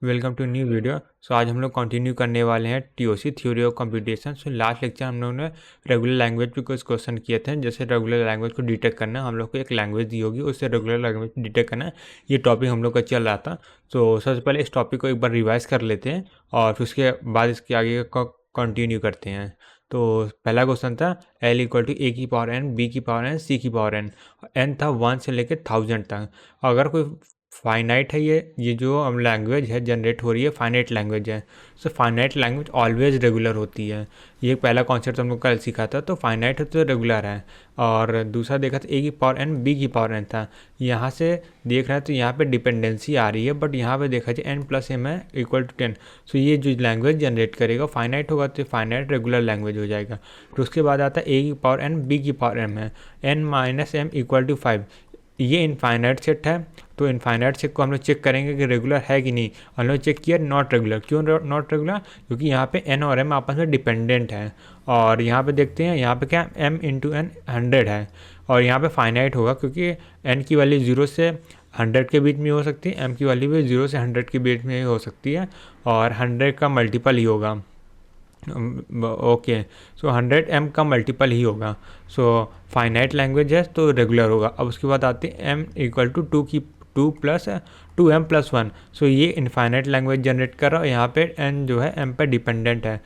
Welcome to new video. आज हम लोग कंटिन्यू करने वाले हैं TOC theory of computation. Last lecture हम लोगों ने रेगुलर लैंग्वेज पे कुछ क्वेश्चन किए थे, जैसे रेगुलर लैंग्वेज को डिटेक्ट करना। हम लोग को एक लैंग्वेज दी होगी, उससे रेगुलर लैंग्वेज डिटेक्ट करना, ये टॉपिक हम लोग का चल रहा था। सबसे पहले इस टॉपिक को एक बार रिवाइज कर लेते हैं और फिर उसके बाद इसके आगे का कंटिन्यू करते हैं। तो पहला क्वेश्चन था L इक्वल टू ए की पावर एन, बी की पावर एन, सी की पावर एन। एन था 1 से लेकर 1000 तक। अगर कोई फाइनाइट है, ये जो हम लैंग्वेज है जनरेट हो रही है, फाइनाइट लैंग्वेज है। फाइनाइट लैंग्वेज ऑलवेज रेगुलर होती है। ये पहला कॉन्सेप्ट हम लोग कल सीखा था। तो फाइनाइट है तो रेगुलर है। और दूसरा देखा था ए की पावर एन, बी की पावर एन था। यहाँ से देख रहे हैं तो यहाँ पे डिपेंडेंसी आ रही है, बट यहाँ पे देखा जाए एन प्लस एम है इक्वल टू 10। ये जो लैंग्वेज जनरेट करेगा फाइनाइट होगा तो फाइनाइट रेगुलर लैंग्वेज हो जाएगा। फिर उसके बाद आता है ए की पावर एन, बी की पावर एम है, N minus M equal to 5। ये इनफाइनाइट सेट है। तो इनफाइनाइट सेट को हम लोग चेक करेंगे कि रेगुलर है कि नहीं। हम लोग चेक किया नॉट रेगुलर। क्यों नॉट रेगुलर? क्योंकि यहाँ पे एन और एम आपस में डिपेंडेंट है। और यहाँ पे देखते हैं, यहाँ पे क्या एम इंटू एन 100 है और यहाँ पे फाइनाइट होगा क्योंकि एन की वैल्यू 0 से 100 के बीच में हो सकती है, एम की वैल्यू भी 0 से 100 के बीच में हो सकती है और 100 का मल्टीपल ही होगा। ओके, 100 एम का मल्टीपल ही होगा। फाइनाइट लैंग्वेज है तो रेगुलर होगा। अब उसके बाद आते हैं M equal to 2 plus 2m plus 1। ये इनफाइनाइट लैंग्वेज जनरेट कर रहा है। यहाँ पे n जो है m पे डिपेंडेंट है।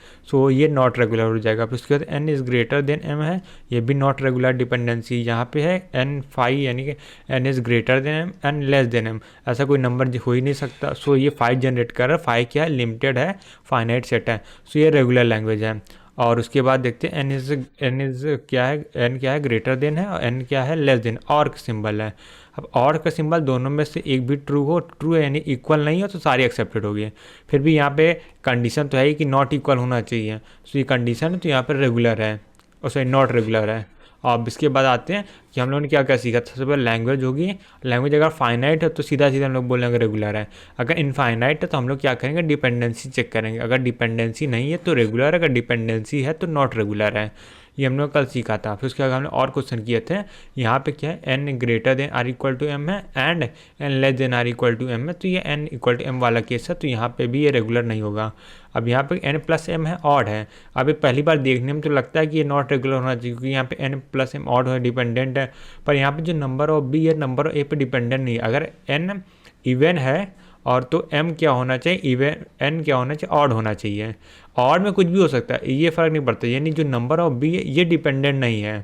ये नॉट रेगुलर हो जाएगा। फिर उसके बाद n is greater then m है, ये भी नॉट रेगुलर डिपेंडेंसी। यहाँ पे है n 5 यानी कि n is greater then m, n less than m। ऐसा कोई नंबर हो ही नहीं सकता। ये 5 जनरेट कर रहा है। 5 क्या है? लिमिटेड है, फाइनाइट सेट है। ये रेगुलर लैंग्वेज है। और उसके बाद देखते हैं n इज़ क्या है, n क्या है? ग्रेटर देन है और n क्या है? Less than. और सिंबल है। अब और का सिंबल दोनों में से एक भी ट्रू हो, ट्रू है यानी इक्वल नहीं हो तो सारी एक्सेप्टेड होगी। फिर भी यहाँ पे कंडीशन तो है ही कि नॉट इक्वल होना चाहिए। ये कंडीशन है तो यहाँ पर रेगुलर है और सॉरी नॉट रेगुलर है। अब इसके बाद आते हैं कि हम लोगों ने क्या क्या सीखा। सबसे पहले लैंग्वेज होगी। लैंग्वेज अगर फाइनाइट है तो सीधा सीधा हम लोग बोलेंगे रेगुलर है। अगर इनफाइनाइट है तो हम लोग क्या करेंगे? डिपेंडेंसी चेक करेंगे। अगर डिपेंडेंसी नहीं है तो रेगुलर है, अगर डिपेंडेंसी है तो नॉट रेगुलर है। ये हम लोग कल सीखा था। फिर उसके बाद हमने और क्वेश्चन किए थे। यहाँ पे क्या है? N greater than or equal to M है and N less than or equal to M है। तो ये एन इक्वल टू एम वाला केस है, तो यहाँ पे भी ये रेगुलर नहीं होगा। अब यहाँ पे एन प्लस एम है, ऑड है। अब ये पहली बार देखने में तो लगता है कि ये नॉट रेगुलर होना चाहिए क्योंकि यहाँ पे एन प्लस एम ऑड है, डिपेंडेंट है। पर यहाँ पे जो नंबर ऑफ बी है नंबर ऑफ ए पे डिपेंडेंट नहीं है। अगर एन इवन है और तो m क्या होना चाहिए? इवन n क्या होना चाहिए? ऑड होना चाहिए। ऑड में कुछ भी हो सकता है, ये फ़र्क नहीं पड़ता। यानी जो नंबर ऑफ b है ये डिपेंडेंट नहीं है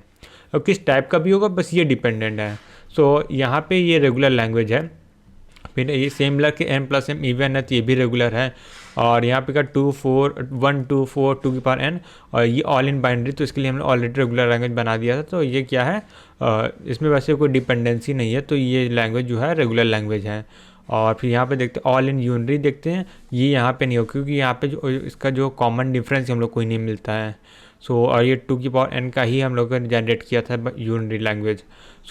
और किस टाइप का भी होगा, बस ये डिपेंडेंट है। यहाँ पे ये रेगुलर लैंग्वेज है। फिर ये सेम लग के m प्लस एम इवन है तो ये भी रेगुलर है। और यहाँ पे का 2 4 1 2 4 2 की पावर n और ये ऑल इन बाइनरी, तो इसके लिए हमने ऑलरेडी रेगुलर लैंग्वेज बना दिया था। तो ये क्या है? इसमें वैसे कोई डिपेंडेंसी नहीं है, तो ये लैंग्वेज जो है रेगुलर लैंग्वेज है। और फिर यहाँ पे देखते हैं ऑल इन यूनरी, देखते हैं ये यहाँ पे नहीं हो क्योंकि यहाँ पे जो इसका जो कॉमन डिफरेंस हम लोग को ही नहीं मिलता है। और ये 2 की पावर n का ही हम लोग ने जनरेट किया था यूनरी लैंग्वेज।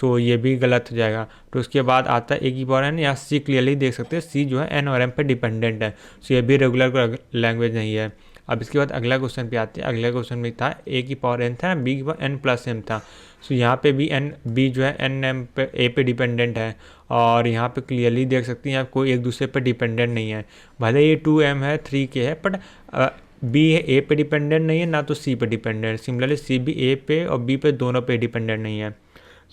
ये भी गलत हो जाएगा। तो उसके बाद आता है ए की पावर n, या सी क्लियरली देख सकते हैं सी जो है n और m पे डिपेंडेंट है। ये भी रेगुलर लैंग्वेज नहीं है। अब इसके बाद अगला क्वेश्चन पे आते हैं। अगला क्वेश्चन में था ए की पावर n था, बी की पावर n प्लस एम था। यहाँ पे भी एन बी जो है एन एम पे ए पे डिपेंडेंट है और यहाँ पे क्लियरली देख सकते हैं आप कोई एक दूसरे पे डिपेंडेंट नहीं है। भले ये 2m है 3k है, बट बी है ए पे डिपेंडेंट नहीं है, ना तो सी पे डिपेंडेंट। सिमिलरली सी भी ए पे और बी पे दोनों पे डिपेंडेंट नहीं है।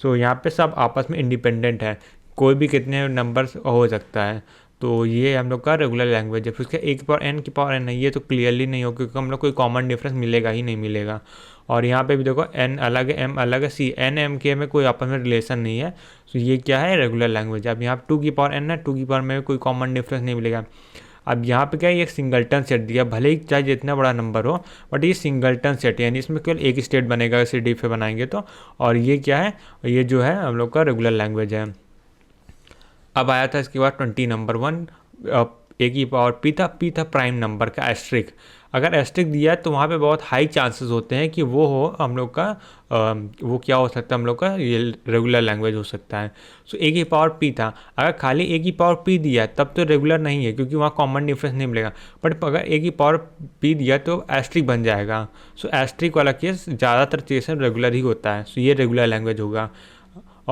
यहाँ पे सब आपस में इंडिपेंडेंट है, कोई भी कितने नंबर्स हो सकता है। तो ये हम लोग का रेगुलर लैंग्वेज है। फिर उसका ए की पावर एन की पावर एन है, ये तो क्लियरली नहीं हो क्योंकि हम लोग कोई कॉमन डिफरेंस मिलेगा ही नहीं मिलेगा। और यहाँ पे भी देखो एन अलग है, एम अलग है, सी एन एम के में कोई आपस में रिलेशन नहीं है। ये क्या है? Regular language. अब यहाँ 2 की पावर एन है, 2 की पावर में कोई कॉमन डिफरेंस नहीं मिलेगा। अब यहाँ पे क्या है? एक सिंगलटन सेट दिया, भले ही चाहे जितना बड़ा नंबर हो, बट ये सिंगलटन सेट है यानी इसमें केवल एक स्टेट बनेगा सी डी पे बनाएंगे तो। और ये क्या है? ये जो है हम लोग का रेगुलर लैंग्वेज है। अब आया था इसके बाद 20 नंबर 1, ए की पावर पी था प्राइम नंबर का एस्ट्रिक। अगर एस्ट्रिक दिया है तो वहाँ पे बहुत हाई चांसेस होते हैं कि वो हो हम लोग का वो क्या हो सकता है? हम लोग का ये रेगुलर लैंग्वेज हो सकता है। ए की पावर पी था, अगर खाली ए की पावर पी दिया तब तो रेगुलर नहीं है क्योंकि वहाँ कॉमन डिफरेंस नहीं मिलेगा। बट अगर ए की पावर पी दिया तो एस्ट्रिक बन जाएगा। एस्ट्रिक वाला केस ज़्यादातर केस रेगुलर ही होता है। ये रेगुलर लैंग्वेज होगा।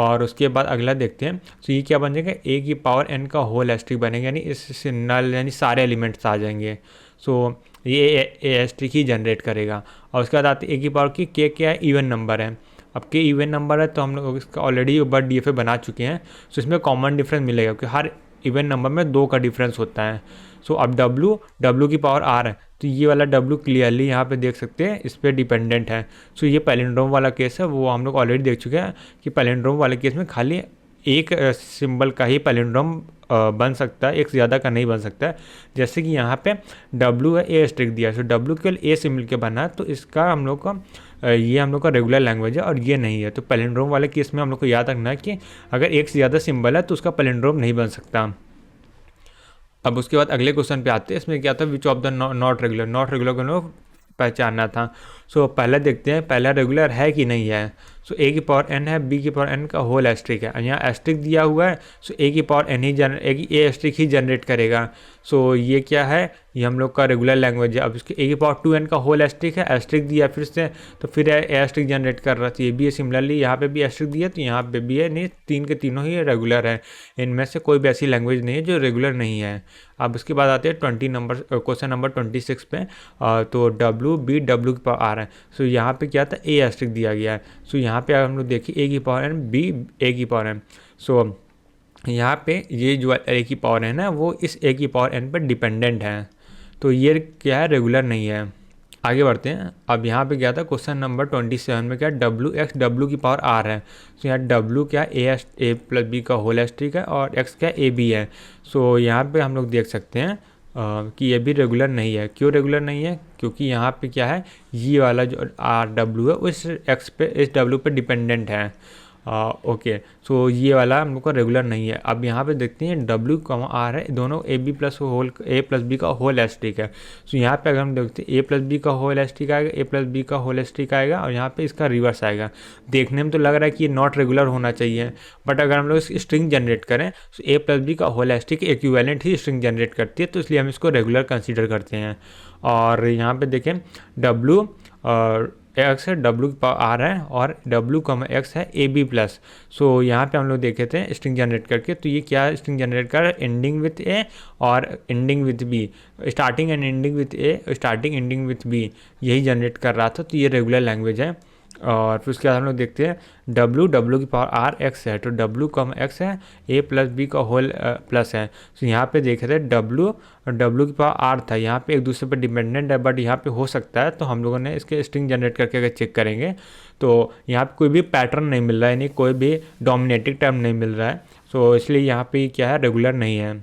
और उसके बाद अगला देखते हैं। तो ये क्या बन जाएगा, ए की पावर एन का होल एस्ट्रिक बनेगा, यानी इससे नल यानी सारे एलिमेंट्स आ जाएंगे। सो ये ए एस्ट्रिक ही जनरेट करेगा। और उसके बाद आते ए की पावर की के क्या है, इवन नंबर है। अब के इवन नंबर है तो हम लोग इसका ऑलरेडी ऊपर डीएफए बना चुके हैं। सो इसमें कॉमन डिफरेंस मिलेगा क्योंकि हर इवन नंबर में 2 का डिफरेंस होता है। सो अब डब्ल्यू की पावर आर है, तो ये वाला डब्ल्यू क्लियरली यहाँ पे देख सकते हैं इस पर डिपेंडेंट है। सो ये पैलिंड्रोम वाला केस है, वो हम लोग ऑलरेडी देख चुके हैं कि पैलिंड्रोम वाले केस में खाली एक सिंबल का ही पैलिंड्रोम बन सकता है, एक से ज़्यादा का नहीं बन सकता है। जैसे कि यहाँ पे डब्ल्यू है, ए स्ट्रिक दिया है, सो डब्ल्यू केवल ए सिंबल के बना है, तो इसका हम लोग का ये हम लोग का रेगुलर लैंग्वेज है और ये नहीं है। तो पैलिंड्रोम वाले केस में हम लोग को याद रखना है कि अगर एक से ज़्यादा सिंबल है तो उसका पैलिंड्रोम नहीं बन सकता। अब उसके बाद अगले क्वेश्चन पे आते हैं। इसमें क्या था, विच ऑफ द नॉट रेगुलर को लोग पहचानना था। सो पहले देखते हैं पहला रेगुलर है कि नहीं है। सो ए की पावर एन है, बी की पावर एन का होल एस्ट्रिक है, यहाँ एस्ट्रिक दिया हुआ है। सो ए की पावर एन ही ए एस्ट्रिक ही जनरेट करेगा। सो ये क्या है, ये हम लोग का रेगुलर लैंग्वेज है। अब इसके ए की पावर 2n का होल एस्ट्रिक है, एस्ट्रिक दिया फिर से, तो फिर ए एस्ट्रिक जनरेट कर रहा था। ये भी है सिमिलरली, यहाँ पे भी एस्ट्रिक दिया तो यहाँ पे भी है। नहीं, तीन के तीनों ही रेगुलर है, इनमें से कोई भी ऐसी लैंग्वेज नहीं है जो रेगुलर नहीं है। अब उसके बाद आते हैं क्वेश्चन नंबर 26 पे। तो डब्ल्यू की पावर आर है। सो यहाँ पे क्या था, ए एस्ट्रिक दिया गया है। सो यहाँ पे हम लोग देखिए ए की पावर एन, बी ए की पावर एन। सो यहाँ पे ये जो ए की पावर एन है वो इस ए की पावर एन पर डिपेंडेंट है, तो ये क्या है, रेगुलर नहीं है। आगे बढ़ते हैं। अब यहाँ पे क्या था, क्वेश्चन नंबर 27 में क्या, डब्ल्यू की पावर आर है। सो यहाँ डब्ल्यू क्या, ए प्लस बी का होल एस्ट्रिक है और एक्स क्या, ए बी है। सो यहाँ पे हम लोग देख सकते हैं कि ये भी रेगुलर नहीं है। क्यों रेगुलर नहीं है, क्योंकि यहाँ पे क्या है, ये वाला जो आर डब्ल्यू है उस एक्स पे, इस डब्ल्यू पे डिपेंडेंट है। ओके, सो ये वाला हम लोग का रेगुलर नहीं है। अब यहाँ पे देखते हैं डब्ल्यू कॉमा आर है, दोनों ए प्लस बी का होल एस्ट्रिक है। सो यहाँ पे अगर हम देखते हैं ए प्लस बी का होल एस्ट्रिक आएगा, ए प्लस बी का होल एस्ट्रिक आएगा और यहाँ पे इसका रिवर्स आएगा। देखने में तो लग रहा है कि ये नॉट रेगुलर होना चाहिए, बट अगर हम लोग स्ट्रिंग जनरेट करें तो ए प्लस बी का होल एस्ट्रिक इक्विवेलेंट ही स्ट्रिंग जनरेट करती है, तो इसलिए हम इसको रेगुलर कंसिडर करते हैं। और यहाँ पे देखें डब्ल्यू एक्स है, डब्ल्यू की पावर आर है और डब्ल्यू कम एक्स है, ए बी प्लस। सो यहाँ पे हम लोग देखे थे स्ट्रिंग जनरेट करके, तो ये क्या स्ट्रिंग जनरेट कर रहा है, एंडिंग विथ ए और ending with B, starting and ending with A, starting ending with B, यही जनरेट कर रहा था। तो ये रेगुलर लैंग्वेज है। और फिर उसके बाद हम लोग देखते हैं डब्ल्यू की पावर आर एक्स है, तो डब्ल्यू कम एक्स है, ए प्लस बी का होल प्लस है। तो यहाँ पे देखे थे डब्ल्यू की पावर आर था, यहाँ पे एक दूसरे पर डिपेंडेंट है, बट यहाँ पे हो सकता है, तो हम लोगों ने इसके स्ट्रिंग जनरेट करके अगर चेक करेंगे तो यहाँ पे कोई भी पैटर्न नहीं मिल रहा है, यानी कोई भी डोमिनेटिंग टर्म नहीं मिल रहा है। सो इसलिए यहाँ पे क्या है, रेगुलर नहीं है,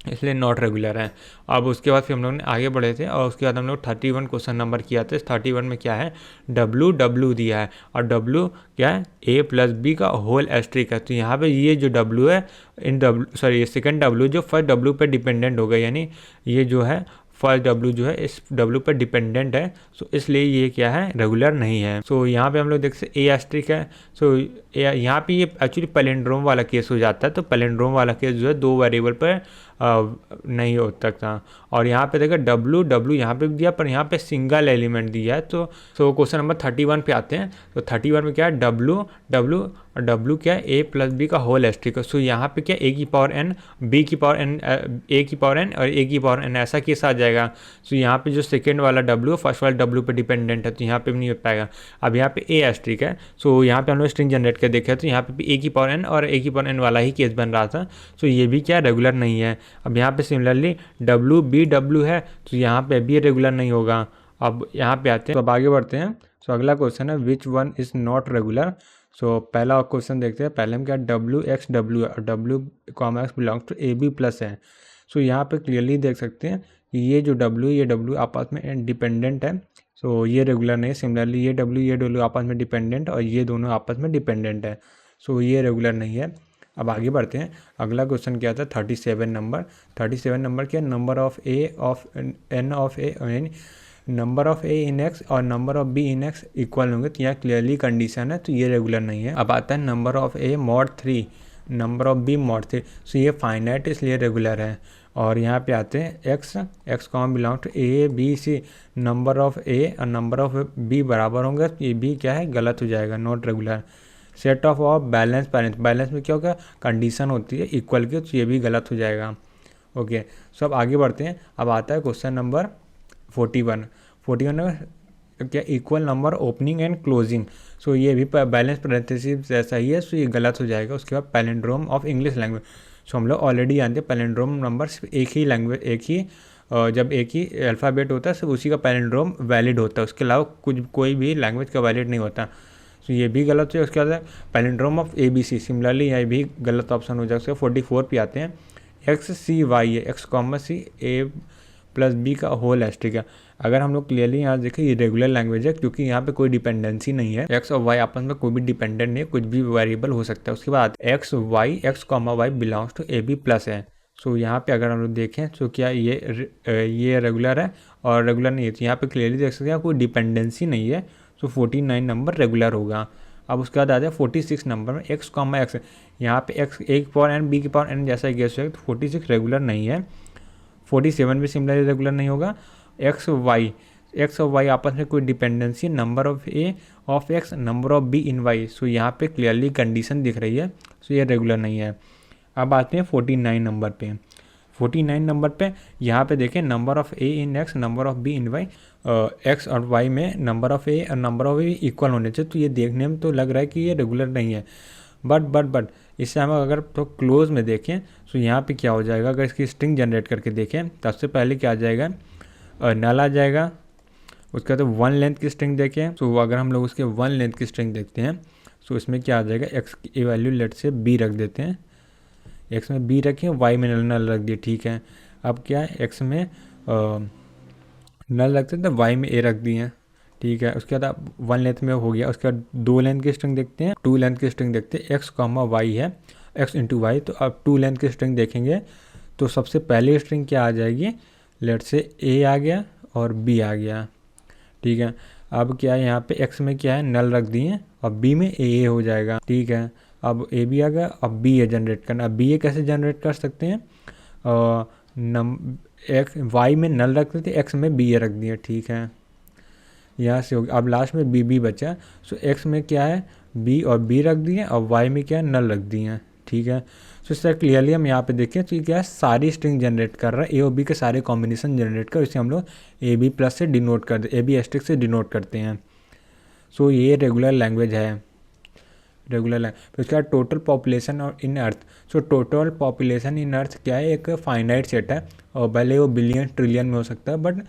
इसलिए नॉट रेगुलर है। अब उसके बाद फिर हम लोग ने आगे बढ़े थे और उसके बाद हम लोग 31 क्वेश्चन नंबर किया था। इस 31 में क्या है, डब्ल्यू दिया है और डब्ल्यू क्या है, ए प्लस बी का होल एस्ट्रिक है। तो यहाँ पे ये जो डब्ल्यू है, ये सेकंड डब्ल्यू जो फर्स्ट डब्ल्यू पे डिपेंडेंट हो गया, यानी ये जो है फर्स्ट डब्ल्यू जो है इस डब्ल्यू पर डिपेंडेंट है। सो इसलिए ये क्या है, रेगुलर नहीं है। सो यहाँ पे हम लोग देख सकते ए एस्ट्रिक है। सो यहाँ पे ये एक्चुअली पैलिंड्रोम वाला केस हो जाता है, तो पैलिंड्रोम वाला केस जो है 2 वेरिएबल पर नहीं हो सकता। और यहाँ पे देखो डब्ल्यू यहाँ पे भी दिया, पर यहाँ पे सिंगल एलिमेंट दिया है। तो क्वेश्चन नंबर 31 पे आते हैं। तो 31 में क्या है, डब्ल्यू क्या है, ए प्लस बी का होल एस्ट्रिक है। सो यहाँ पे क्या, ए की पावर एन, बी की पावर एन, ए की पावर एन और ए की पावर एन, ऐसा केस आ जाएगा। सो यहाँ पे जो सेकेंड वाला डब्ल्यू फर्स्ट वाला डब्ल्यू पे डिपेंडेंट है, तो यहाँ पे भी नहीं हो पाएगा। अब यहाँ पे ए एस्ट्रिक है। सो यहाँ पे हम लोग स्ट्रिंग जनरेट कर देखे, तो यहाँ पे भी ए की पावर एन और ए की पावर एन वाला ही केस बन रहा था। सो ये भी क्या, रेगुलर नहीं है। अब यहाँ पे सिमिलरली डब्ल्यू है, तो यहाँ पे भी रेगुलर नहीं होगा। अब यहाँ पे आते हैं, तो अब आगे बढ़ते हैं। सो अगला क्वेश्चन है which one is not regular. So पहला क्वेश्चन देखते हैं। पहले में क्या, W X belongs to A B plus है। सो यहाँ पे क्लियरली देख सकते हैं कि ये डब्ल्यू आपस में डिपेंडेंट है। सो ये रेगुलर नहीं है। सिमिलरली ये डब्ल्यू आपस में डिपेंडेंट और ये दोनों आपस में डिपेंडेंट है। सो ये रेगुलर नहीं है। अब आगे बढ़ते हैं। अगला क्वेश्चन क्या था, 37 नंबर क्या, number of A number of A in X और number of B in X equal होंगे, तो यहाँ क्लियरली कंडीशन है, तो ये रेगुलर नहीं है। अब आता है number of A mod 3, number of B mod 3। So ये फाइनाइट इसलिए रेगुलर है। और यहाँ पे आते हैं X come belong to A B C, number of A और नंबर ऑफ बी बराबर होंगे, तो ये बी क्या है, गलत हो जाएगा, not regular. Set of balance parents, balance में क्या होगा, कंडीशन होती है इक्वल की, तो ये भी गलत हो जाएगा। ओके, सो अब आगे बढ़ते हैं। अब आता है क्वेश्चन नंबर 41 में क्या, equal number opening and closing. So ये भी बैलेंस पैरेंथेसिस जैसा ही है, सो ये गलत हो जाएगा। उसके बाद पैलिंड्रोम ऑफ इंग्लिश लैंग्वेज, सो हम लोग ऑलरेडी जानते हैं पैलिंड्रोम नंबर सिर्फ एक ही लैंग्वेज, एक ही जब एक ही अल्फ़ाबेट होता है सिर्फ उसी का पैलिंड्रोम वैलिड होता है, उसके अलावा कुछ कोई भी लैंग्वेज का वैलिड नहीं होता। सो ये भी गलत है। उसके बाद पैलिंड्रोम ऑफ ABC, सिमिलरली यह भी गलत ऑप्शन हो जाएगा। 44 पे आते हैं, XCY है, X,C A+B का होल है, ठीक है। अगर हम लोग क्लियरली यहाँ देखें, ये रेगुलर लैंग्वेज है क्योंकि यहाँ पे कोई डिपेंडेंसी नहीं है, एक्स और वाई आपस में कोई भी डिपेंडेंट नहीं है, कुछ भी वेरिएबल हो सकता है। उसके बाद X,Y बिलोंग्स टू AB+ है। सो यहाँ पे अगर हम लोग देखें तो क्या ये रेगुलर है और रेगुलर नहीं है, तो यहाँ पे क्लियरली देख सकते हैं कोई डिपेंडेंसी नहीं है। सो 49 नंबर रेगुलर होगा। अब उसके बाद आ जाए 46 नंबर में X,X, यहाँ पे X A की पावर N B की पावर N जैसा गेस है, तो 46 रेगुलर नहीं है। 47 भी सिमिलर रेगुलर नहीं होगा। एक्स और वाई आपस में कोई dependency, number of A of X, number of B in Y। सो यहाँ पे क्लियरली कंडीशन दिख रही है, सो ये रेगुलर नहीं है। अब आते हैं 49 नंबर पे। 49 नंबर पे यहाँ पे देखें, number of A in X, number of B in Y, X और Y में नंबर ऑफ A और नंबर ऑफ A इक्वल होने चाहिए। तो ये देखने में तो लग रहा है कि ये रेगुलर नहीं है, बट इससे हम अगर तो क्लोज में देखें तो यहाँ पे क्या हो जाएगा, अगर इसकी स्ट्रिंग जनरेट करके देखें तो सबसे पहले क्या आ जाएगा, नल आ जाएगा। उसके बाद 1 लेंथ की स्ट्रिंग देखें, तो अगर हम लोग उसके 1 लेंथ की स्ट्रिंग देखते हैं तो इसमें क्या आ जाएगा, X की वैल्यू लेट से B रख देते हैं, X में B रखें, Y में नल रख दिए, ठीक है। अब क्या है, X में नल रखते हैं तो Y में A रख दिए, ठीक है। उसके बाद 1 लेंथ में हो गया। उसके बाद 2 लेंथ की स्ट्रिंग देखते हैं, 2 लेंथ की स्ट्रिंग देखते हैं, X,Y है, X इंटू वाई। तो अब 2 लेंथ की स्ट्रिंग देखेंगे तो सबसे पहली स्ट्रिंग क्या आ जाएगी, लेट से A आ गया और B आ गया, ठीक है। अब क्या है, यहाँ पे X में क्या है, नल रख दिए और B में A हो जाएगा, ठीक है। अब A भी आ गया, अब B A जनरेट करना। अब B A कैसे जनरेट कर सकते हैं, Y में नल रख देते, X में B A रख दिए, ठीक है। यहाँ से हो गया। अब लास्ट में B बचा, सो X में क्या है, B और B रख दिए और Y में क्या है, नल रख दिए, ठीक है। सो इस तरह क्लियरली हम यहाँ पे देखें तो क्या है, सारी स्ट्रिंग जनरेट कर रहा है, A और B के सारे कॉम्बिनेशन जनरेट कर, इसे हम लोग AB+ से डिनोट कर AB* से डिनोट करते हैं। सो ये रेगुलर लैंग्वेज है, रेगुलर लैंग्वेज। फिर उसके बाद टोटल पॉपुलेशन और इन अर्थ। सो टोटल पॉपुलेशन इन अर्थ क्या है, एक फाइनाइट सेट है और भले वो बिलियन ट्रिलियन में हो सकता है बट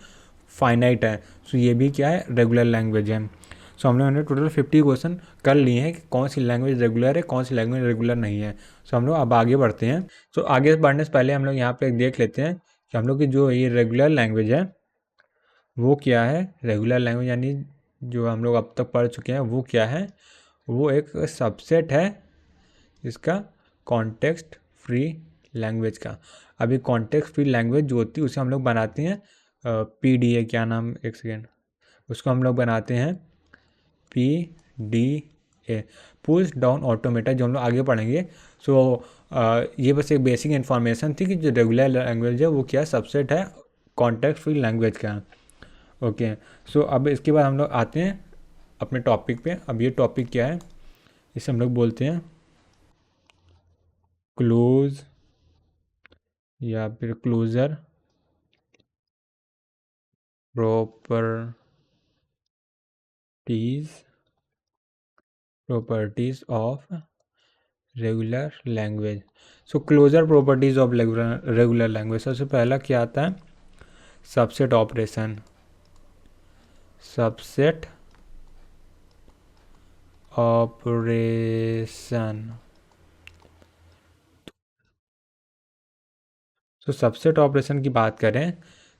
फाइनाइट है। सो ये भी क्या है, रेगुलर लैंग्वेज है। सो हमने टोटल 50 क्वेश्चन कर लिए हैं कि कौन सी लैंग्वेज रेगुलर है, कौन सी लैंग्वेज रेगुलर नहीं है। सो हम लोग अब आगे बढ़ते हैं। सो आगे बढ़ने से पहले हम लोग यहाँ पे देख लेते हैं कि हम लोग की जो ये रेगुलर लैंग्वेज है वो क्या है। रेगुलर लैंग्वेज यानी जो हम लोग अब तक पढ़ चुके हैं वो क्या है, वो एक सबसेट है इसका कॉन्टेक्स्ट फ्री लैंग्वेज का। अभी कॉन्टेक्स्ट फ्री लैंग्वेज जो होती है उसे हम लोग बनाते हैं PDA, क्या नाम, एक सेकेंड, उसको हम लोग बनाते हैं PDA, पुश डाउन ऑटोमेटा, जो हम लोग आगे पढ़ेंगे। सो ये बस एक बेसिक इन्फॉर्मेशन थी कि जो रेगुलर लैंग्वेज है वो क्या सबसेट है कॉन्टेक्स्ट फ्री लैंग्वेज का। ओके, सो अब इसके बाद हम लोग आते हैं अपने टॉपिक पे। अब ये टॉपिक क्या है, इसे हम लोग बोलते हैं क्लोज या फिर closure properties of regular language. So closure properties of regular language, सबसे पहला क्या आता है, सबसेट ऑपरेशन। सबसेट ऑपरेशन, तो सबसेट ऑपरेशन की बात करें,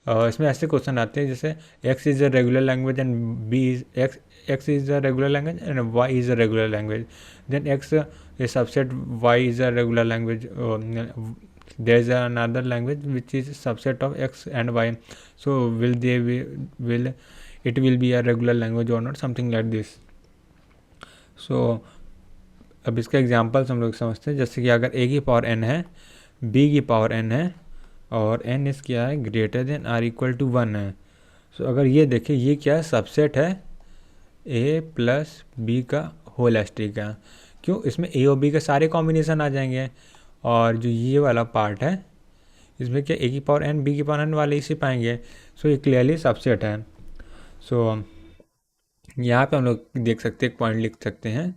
इसमें ऐसे क्वेश्चन आते हैं जैसे X is a regular language and B is X is a regular language and Y is a regular language, then X is subset, Y is a regular language, there is another language which is subset of X and Y, so will it be a regular language or not, something like this. So अब इसका examples हम लोग समझते हैं, जैसे कि अगर A की पावर N है, B की पावर N है और N इस क्या है, greater than R equal to 1 है। सो अगर ये देखें, ये क्या है, सबसेट है A+ B का होल एस्ट्री का, क्यों, इसमें ए और बी के सारे कॉम्बिनेशन आ जाएंगे, और जो ये वाला पार्ट है इसमें क्या ए की पावर एन बी की पावर एन वाले इसी पाएंगे। सो ये क्लियरली सबसेट है। सो यहाँ पे हम लोग देख सकते हैं, पॉइंट लिख सकते हैं,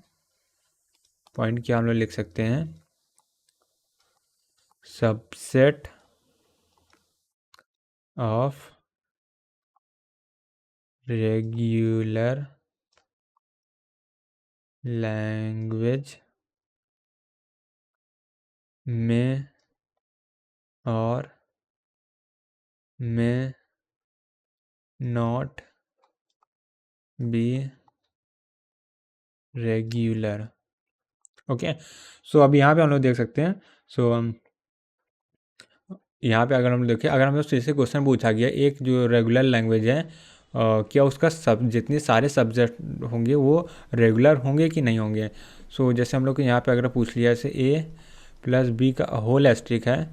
पॉइंट क्या हम लोग लिख सकते हैं, सबसेट ऑफ रेगुलर लैंग्वेज में और में not be regular. Okay, so अब यहाँ पे हम लोग देख सकते हैं। सो यहाँ पे अगर हम देखें, अगर हमें उससे क्वेश्चन पूछा गया एक जो रेगुलर लैंग्वेज है क्या उसका सब जितने सारे सब्जेक्ट होंगे वो रेगुलर होंगे कि नहीं होंगे। सो जैसे हम लोग को यहाँ पे अगर पूछ लिया जैसे ए प्लस बी का होल एस्ट्रिक है,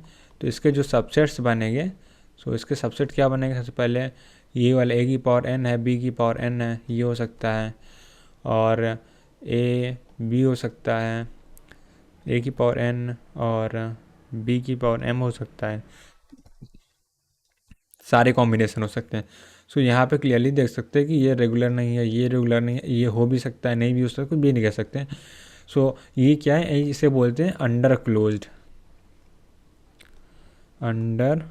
तो इसके जो सबसेट्स बनेंगे, सो इसके सबसेट क्या बनेंगे, सबसे पहले ये वाला ए की पावर एन है, बी की पावर एन है, ये हो सकता है, और ए बी हो सकता है, ए की पावर एन और बी की पावर एम हो सकता है, सारे कॉम्बिनेशन हो सकते हैं। सो यहाँ पे क्लियरली देख सकते हैं कि ये रेगुलर नहीं है, ये रेगुलर नहीं है, ये हो भी सकता है, नहीं भी हो सकता, कुछ भी नहीं कह सकते हैं। सो ये क्या है, इसे बोलते हैं अंडर क्लोज्ड, अंडर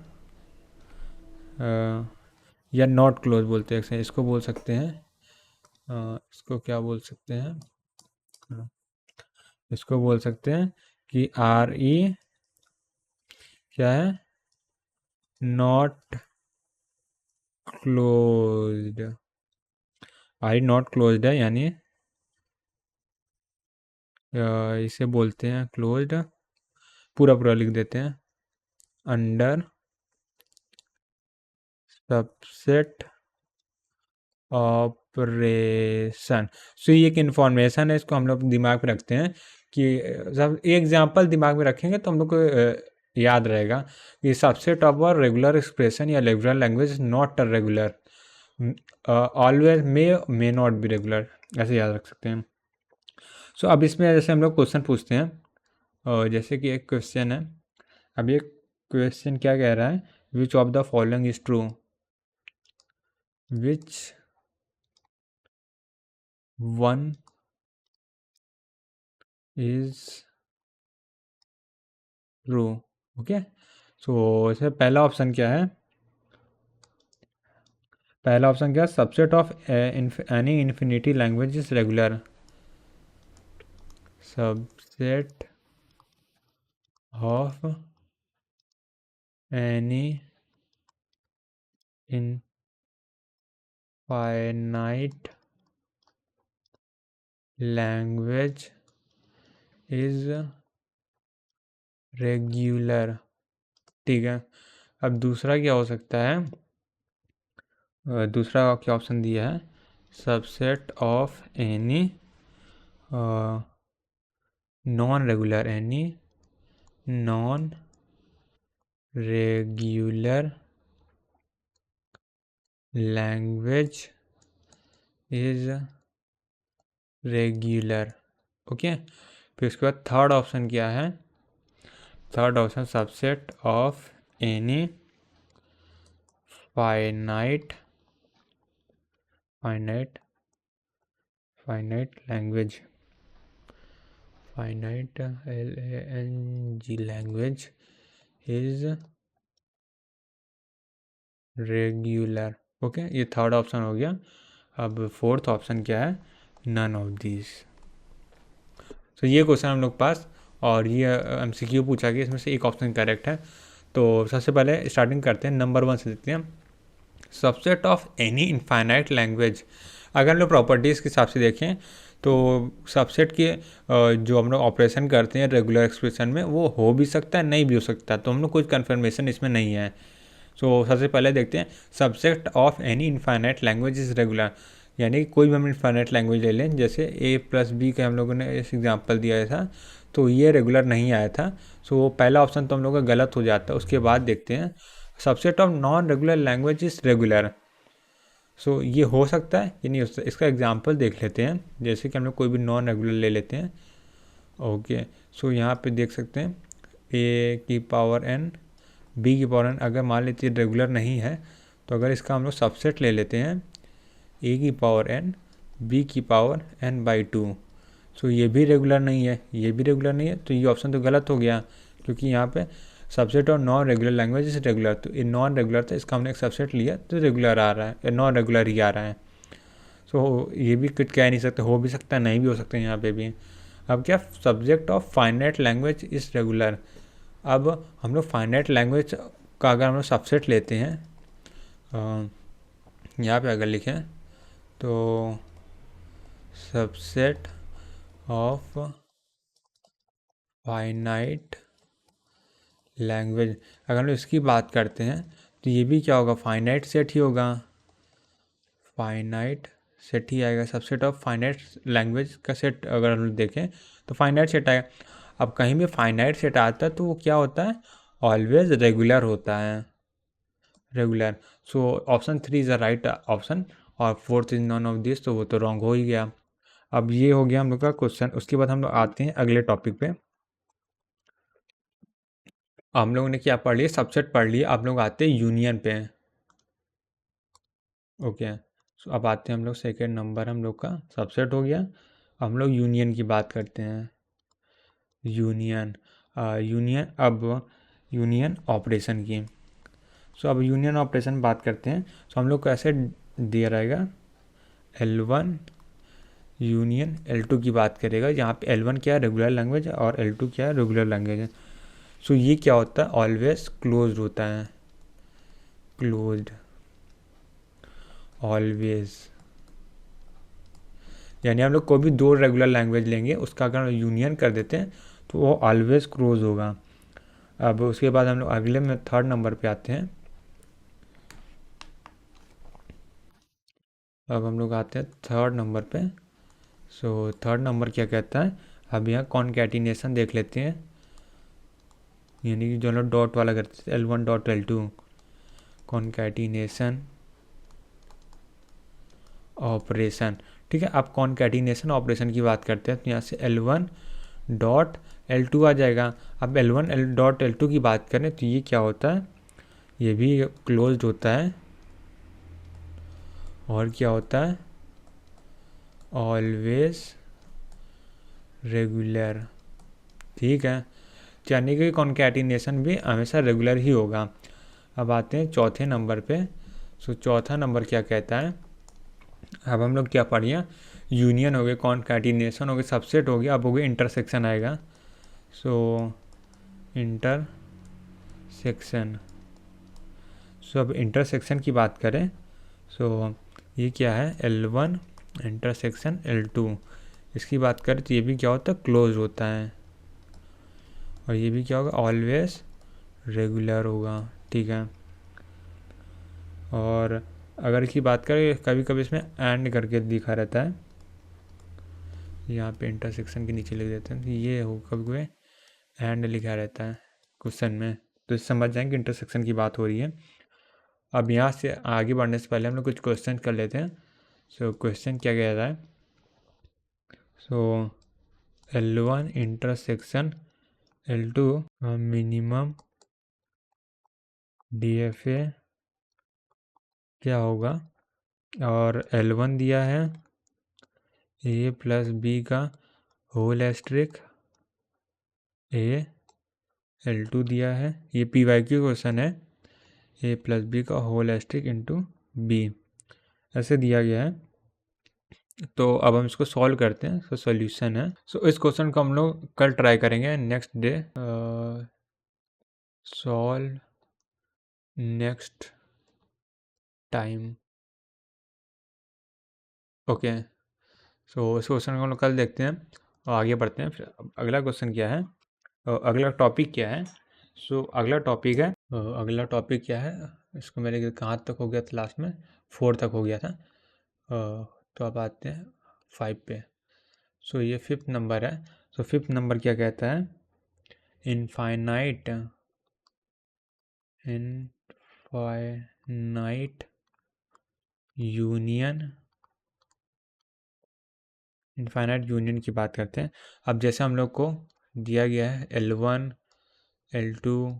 या नॉट क्लोज बोलते हैं, इसको बोल सकते हैं, इसको क्या बोल सकते हैं, इसको बोल सकते हैं कि आर ई क्या है, not closed, R E not closed है, यानी इसे बोलते हैं क्लोज्ड, पूरा पूरा लिख देते हैं, अंडर सबसेट ऑपरेशन। सो ये एक इन्फॉर्मेशन है, इसको हम लोग दिमाग में रखते हैं कि सब एग्जाम्पल दिमाग में रखेंगे तो हम लोग को याद रहेगा कि subset of a regular expression या regular language not a regular, always may not be regular, ऐसे याद रख सकते हैं। सो अब इसमें जैसे हम लोग क्वेश्चन पूछते हैं, और जैसे कि एक क्वेश्चन है, अब ये क्वेश्चन क्या कह रहा है, which of the following is true, which one is true. Okay, so इसमें पहला ऑप्शन क्या है, पहला ऑप्शन क्या है, subset of any infinity language is regular, subset of any infinite language is regular. ठीक है, अब दूसरा क्या हो सकता है, दूसरा क्या ऑप्शन दिया है, subset of any non regular, any non regular language is regular. Okay, फिर उसके बाद थर्ड ऑप्शन क्या है, third option subset of any finite language, finite LANG language is regular. Okay, ये थर्ड ऑप्शन हो गया। अब फोर्थ ऑप्शन क्या है, नन ऑफ दिस। तो ये क्वेश्चन हम लोग पास, और ये MCQ पूछा गया, इसमें से एक ऑप्शन करेक्ट है। तो सबसे पहले स्टार्टिंग करते हैं, नंबर 1 से देखते हैं, subset of any infinite language. अगर हम लोग प्रॉपर्टीज़ के हिसाब से देखें तो सबसेट के जो हम लोग ऑपरेशन करते हैं रेगुलर एक्सप्रेशन में, वो हो भी सकता है, नहीं भी हो सकता, तो हम लोग कुछ कन्फर्मेशन इसमें नहीं है। सो सबसे पहले देखते हैं, subset of any infinite language is regular, यानी कोई भी हम इनफाइनाइट लैंग्वेज ले लें, जैसे A+B का हम लोगों ने इस एग्जांपल दिया था, तो ये रेगुलर नहीं आया था। सो वो पहला ऑप्शन तो हम लोग का गलत हो जाता है। उसके बाद देखते हैं, subset of non regular language is regular. So ये हो सकता है कि नहीं हो सकता, इसका एग्जांपल देख लेते हैं। जैसे कि हम लोग कोई भी नॉन रेगुलर ले लेते हैं, ओके, सो यहाँ पे देख सकते हैं ए की पावर एन बी की पावर एन, अगर मान लेते रेगुलर नहीं है तो अगर इसका हम लोग सबसेट ले लेते हैं ए की पावर एन बी की पावर एन बाई टू, सो ये भी रेगुलर नहीं है, ये भी रेगुलर नहीं है, तो ये ऑप्शन तो गलत हो गया, क्योंकि यहाँ पे सबसेट और non regular language is regular, तो ये नॉन रेगुलर था, इसका हमने एक सबसेट लिया तो रेगुलर आ रहा है या नॉन रेगुलर ही आ रहा है। सो ये भी कुछ कह नहीं सकते, हो भी सकता है नहीं भी हो सकता है यहाँ पे भी। अब क्या, subject of finite language is regular, अब हम लोग फाइनाइट लैंग्वेज का अगर हम लोग सबसेट लेते हैं, यहाँ पे अगर लिखें तो सबसेट ऑफ फाइनाइट लैंग्वेज, अगर हम लोग इसकी बात करते हैं तो ये भी क्या होगा, फाइनाइट सेट ही होगा, फाइनाइट सेट ही आएगा। सबसेट ऑफ फाइनाइट लैंग्वेज का सेट अगर हम लोग देखें तो फाइनाइट सेट आएगा। अब कहीं भी फाइनाइट सेट आता है तो वो क्या होता है, ऑलवेज रेगुलर होता है, regular. So option 3 is the right option और fourth is none of this, तो वो तो रॉन्ग हो ही गया। अब ये हो गया हम लोग का क्वेश्चन। उसके बाद हम लोग आते हैं अगले टॉपिक पे। हम लोगों ने क्या पढ़ लिया, सबसेट पढ़ लिया, आप लोग आते हैं यूनियन पे। ओके, सो अब आते हैं हम लोग सेकेंड नंबर हम लोग का सबसेट हो गया, हम लोग यूनियन की बात करते हैं। यूनियन, यूनियन, अब यूनियन ऑपरेशन की। सो अब यूनियन ऑपरेशन बात करते हैं, सो हम लोग को ऐसे दिया रहेगा L1 यूनियन L2 की बात करेगा, यहाँ पे L1 क्या है, रेगुलर लैंग्वेज और L2 क्या है, रेगुलर लैंग्वेज है। सो ये क्या होता है, ऑलवेज क्लोज्ड होता है, क्लोज्ड, ऑलवेज, यानी हम लोग कोई भी दो रेगुलर लैंग्वेज लेंगे उसका अगर यूनियन कर देते हैं तो वो ऑलवेज क्लोज होगा। अब उसके बाद हम लोग अगले में थर्ड नंबर पे आते हैं। अब हम लोग आते हैं थर्ड नंबर पे। सो थर्ड नंबर क्या कहता है, अब यहाँ कॉन्कैटिनेशन देख लेते हैं, यानी कि जो लोग डॉट वाला करते थे L1 dot L2, concatenation operation. ठीक है, आप कॉन्कैटिनेशन ऑपरेशन की बात करते हैं तो यहाँ से L1 डॉट L2 आ जाएगा। अब L1 डॉट L2 की बात करें तो ये क्या होता है, ये भी क्लोज्ड होता है, और क्या होता है, ऑलवेज रेगुलर। ठीक है, यानी कि कॉन्कैटिनेशन भी हमेशा रेगुलर ही होगा। अब आते हैं चौथे नंबर पे। सो चौथा नंबर क्या कहता है, अब हम लोग क्या पढ़िए, यूनियन हो गए, कॉन्कैटिनेशन हो गए, सबसेट हो गया, अब हो गया इंटरसेक्शन आएगा। सो इंटरसेक्शन, सो अब इंटरसेक्शन की बात करें, सो ये क्या है, L1 इंटरसेक्शन L2, इसकी बात करें तो ये भी क्या होता है, क्लोज होता है, और ये भी क्या होगा, ऑलवेज रेगुलर होगा। ठीक है, और अगर इसकी बात करें कभी कभी इसमें एंड करके दिखा रहता है, यहाँ पे इंटरसेक्शन के नीचे लिख देते हैं तो ये हो, कभी कभी एंड लिखा रहता है क्वेश्चन में, तो इस समझ जाएंगे इंटरसेक्शन की बात हो रही है। अब यहाँ से आगे बढ़ने से पहले हम लोग कुछ क्वेश्चन कर लेते हैं। सो क्वेश्चन क्या कह रहा है, सो L1 intersection L2 minimum DFA क्या होगा, और L1 दिया है A प्लस बी का होल एस्ट्रिक A, L2 दिया है, ये PYQ क्वेश्चन है, A प्लस बी का होल एस्ट्रिक इंटू बी, ऐसे दिया गया है। तो अब हम इसको सॉल्व करते हैं। सो सॉल्यूशन है, सो इस क्वेश्चन को हम लोग कल ट्राई करेंगे, next day solve next time. Okay, so इस क्वेश्चन को हम लोग कल देखते हैं और आगे बढ़ते हैं। फिर अगला क्वेश्चन क्या है, अगला टॉपिक क्या है, सो अगला टॉपिक है, अगला टॉपिक क्या है, इसको मेरे कहाँ तक हो गया था, लास्ट में 4 तक हो गया था। तो अब आते हैं 5 पे। सो ये 5th नंबर है। सो 5th नंबर क्या कहता है, इनफाइनाइट यूनियन इनफाइनाइट यूनियन की बात करते हैं। अब जैसे हम लोग को दिया गया है L1, L2,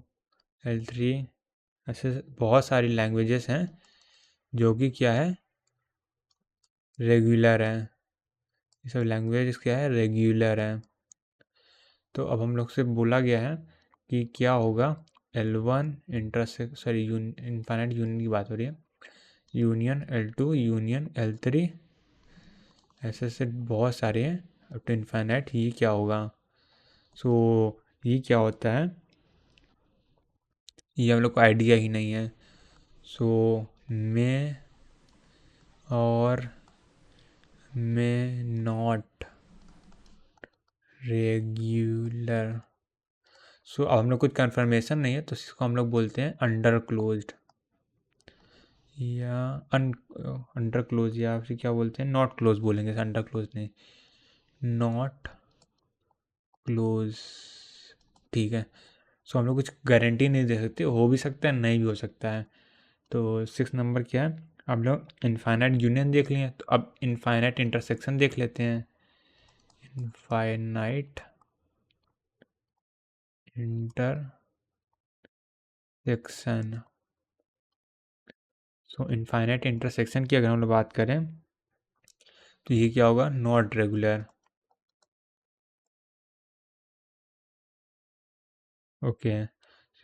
L3, ऐसे बहुत सारी लैंग्वेजेस हैं जो कि क्या है, रेगुलर है। ये सब लैंग्वेज क्या है, रेगुलर है। तो अब हम लोग से बोला गया है कि क्या होगा, L1 इनफाइनाइट यूनियन की बात हो रही है, यूनियन L2, यूनियन L3, ऐसे ऐसे बहुत सारे हैं अप टू इनफाइनाइट। ये क्या होगा, सो ये क्या होता है, ये हम लोग को आइडिया ही नहीं है। सो मैं और मैं नॉट रेगुलर। सो अब हम लोग कुछ कंफर्मेशन नहीं है तो इसको हम लोग बोलते हैं अंडर क्लोज्ड या अंडर क्लोज, या फिर क्या बोलते हैं, नॉट क्लोज बोलेंगे, अंडर क्लोज नहीं, नॉट क्लोज। ठीक है। सो हम लोग कुछ गारंटी नहीं दे सकते, हो भी सकता है नहीं भी हो सकता है। तो 6 नंबर क्या है, अब लोग इनफाइनाइट यूनियन देख लिए, तो अब इनफाइनाइट इंटरसेक्शन देख लेते हैं। Infinite intersection. So infinite intersection की अगर हम लोग बात करें तो ये क्या होगा, नॉट रेगुलर। ओके,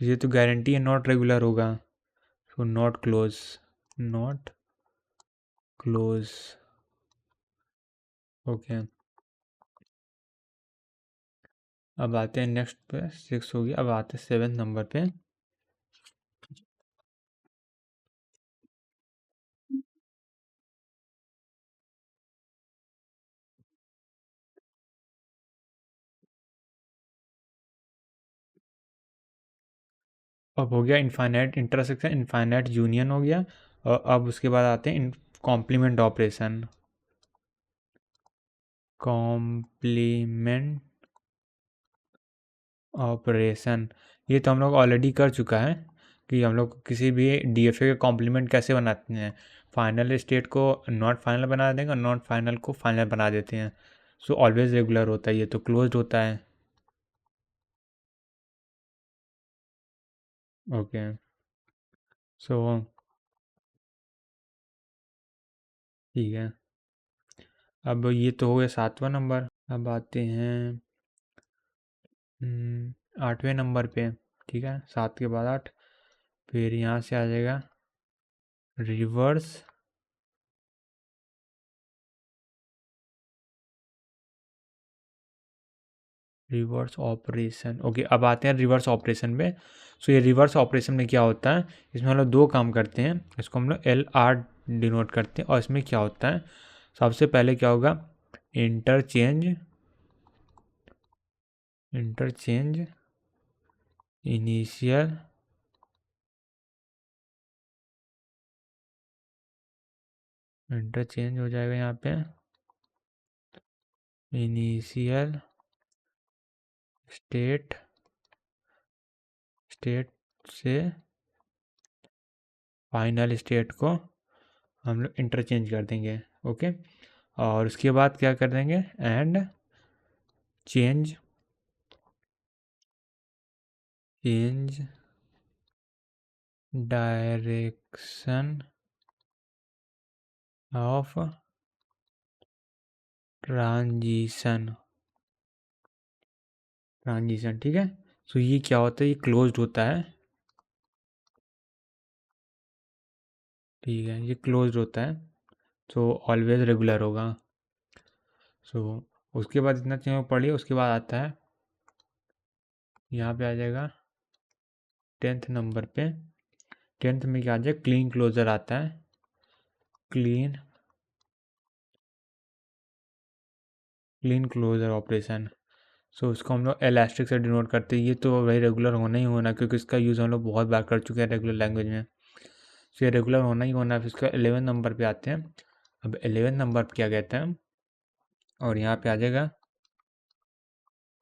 ये तो गारंटी है नॉट रेगुलर होगा। So not close, not close. Okay, अब आते हैं नेक्स्ट पे, 6 हो गया। अब आते हैं 7 नंबर पे। अब हो गया इनफाइनाइट इंटरसेक्शन, इनफाइनाइट यूनियन हो गया। और अब उसके बाद आते हैं कॉम्प्लीमेंट ऑपरेशन। कॉम्प्लीमेंट ऑपरेशन, ये तो हम लोग ऑलरेडी कर चुका है कि हम लोग किसी भी डीएफए के कॉम्प्लीमेंट कैसे बनाते हैं, फाइनल स्टेट को नॉट फाइनल बना देंगे और नॉट फाइनल को फाइनल बना देते हैं। सो ऑलवेज रेगुलर होता है, ये तो क्लोज्ड होता है। ओके, सो ठीक है। अब ये तो हो गया 7वां नंबर। अब आते हैं 8वें नंबर पे। ठीक है, 7 के बाद 8, फिर यहाँ से आ जाएगा रिवर्स रिवर्स ऑपरेशन। ओके, अब आते हैं रिवर्स ऑपरेशन में। सो ये रिवर्स ऑपरेशन में क्या होता है, इसमें हम लोग दो काम करते हैं, इसको हम लोग LR डिनोट करते हैं। और इसमें क्या होता है, सबसे पहले क्या होगा, इंटरचेंज इंटरचेंज इनिशियल इंटरचेंज हो जाएगा यहाँ पे, इनिशियल स्टेट स्टेट से फाइनल स्टेट को हम लोग इंटरचेंज कर देंगे। ओके, और उसके बाद क्या कर देंगे, and change change direction of transition. ठीक है। सो ये क्या होता है, ये क्लोज्ड होता है। ठीक है, ये क्लोज्ड होता है, सो ऑलवेज रेगुलर होगा। सो उसके बाद इतना चीज़ों पढ़िए, उसके बाद आता है यहाँ पे आ जाएगा 10th नंबर पे। 10th में क्या आ जाए, क्लीन क्लोजर आता है। Kleene Kleene closure operation. So उसको हम लोग एलास्टिक से डिनोट करते हैं। ये तो वही रेगुलर होना ही होना, क्योंकि इसका यूज़ हम लोग बहुत बार कर चुके हैं रेगुलर लैंग्वेज में। सो ये रेगुलर होना ही होना है। फिर इसका 11 नंबर पे आते हैं। अब 11 नंबर पे क्या कहते हैं, और यहाँ पे आ जाएगा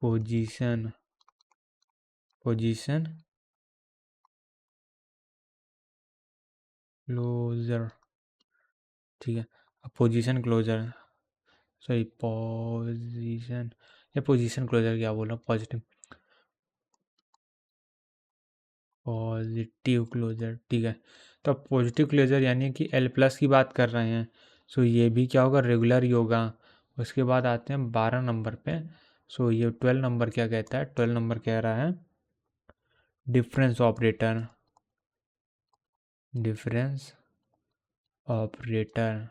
पोजीशन पोजीशन क्लोजर। ठीक है, अब पोजीशन क्लोजर सॉरी पोजीशन या पोजीशन क्लोजर क्या बोल रहा हूँ, पॉजिटिव क्लोजर, ठीक है। तो अब पॉजिटिव क्लोजर यानी कि एल प्लस की बात कर रहे हैं। सो ये भी क्या होगा, रेगुलर ही होगा। उसके बाद आते हैं 12 नंबर पे। सो ये 12 नंबर क्या कहता है, 12 नंबर कह रहा है डिफरेंस ऑपरेटर, डिफरेंस ऑपरेटर।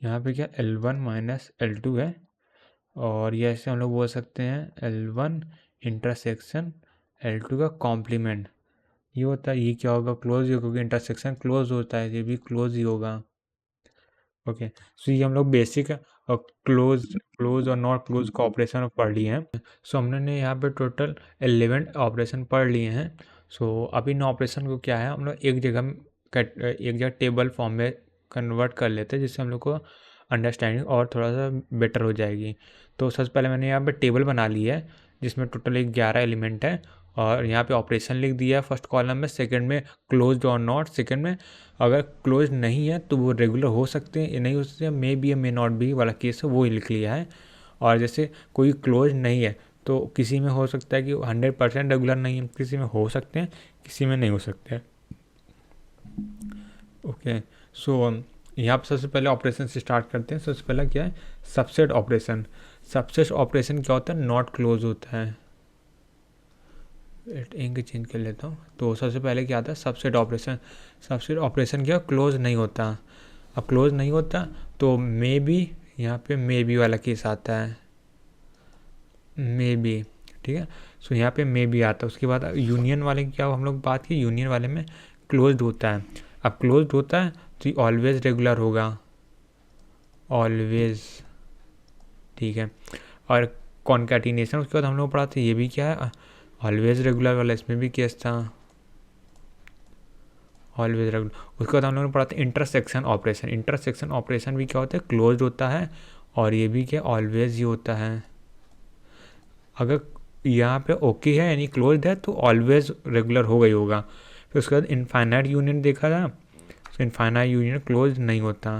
यहाँ पे क्या L1 माइनस L2 है, और ये ऐसे हम लोग बोल सकते हैं L1 इंटरसेक्शन L2 का कॉम्प्लीमेंट। ये होता है, ये क्या होगा, क्लोज ही होगा, क्योंकि इंटरसेक्शन क्लोज होता है, ये भी क्लोज ही होगा। ओके, सो ये हम लोग बेसिक क्लोज क्लोज और नॉट क्लोज का ऑपरेशन पढ़ लिए हैं। सो हमने यहाँ पे टोटल 11 ऑपरेशन पढ़ लिए हैं। सो अब इन ऑपरेशन को क्या है, हम लोग एक जगह टेबल फॉर्म में कन्वर्ट कर लेते हैं, जिससे हम लोग को अंडरस्टैंडिंग और थोड़ा सा बेटर हो जाएगी। तो सबसे पहले मैंने यहाँ पे टेबल बना ली है, जिसमें टोटल 11 एलिमेंट है, और यहाँ पे ऑपरेशन लिख दिया है फर्स्ट कॉलम में, सेकंड में क्लोज और नॉट, सेकंड में अगर क्लोज नहीं है तो वो रेगुलर हो सकते हैं, नहीं हो सकते, मे बी या मे नॉट बी वाला केस है वो ही लिख लिया है। और जैसे कोई क्लोज नहीं है तो किसी में हो सकता है कि 100% रेगुलर नहीं है, किसी में हो सकते हैं, किसी में नहीं हो सकते हैं। ओके, सो यहाँ पर सबसे पहले ऑपरेशन से स्टार्ट करते हैं। सबसे पहला क्या है, सबसेट ऑपरेशन। सबसेट ऑपरेशन क्या होता है, नॉट क्लोज होता है। इंक चेंज कर लेता हूँ। तो सबसे पहले क्या आता है, सबसेट ऑपरेशन। सबसेट ऑपरेशन क्या, क्लोज नहीं होता। अब क्लोज नहीं होता तो मे बी, यहाँ पे मे बी वाला केस आता है, मे बी, ठीक है। सो यहाँ पे मे बी आता है। उसके बाद यूनियन वाले की क्या हम लोग बात की, यूनियन वाले में क्लोज्ड होता है। अब क्लोज्ड होता है तो ऑलवेज रेगुलर होगा, ऑलवेज, ठीक है। और कॉन्कैटिनेशन उसके बाद हम लोग पढ़ा था, ये भी क्या है, ऑलवेज रेगुलर वाला, इसमें भी केस था ऑलवेज रेगुलर। उसके बाद हम लोगों ने पढ़ा था इंटरसेक्शन ऑपरेशन। इंटरसेक्शन ऑपरेशन भी क्या होता है, क्लोज्ड होता है, और ये भी क्या ऑलवेज ही होता है। अगर यहाँ पे ओके है यानी क्लोज्ड है तो ऑलवेज रेगुलर होगा ही होगा। फिर उसके बाद इनफाइनाइट यूनियन देखा था, तो इनफाइनाइट यूनियन क्लोज नहीं होता,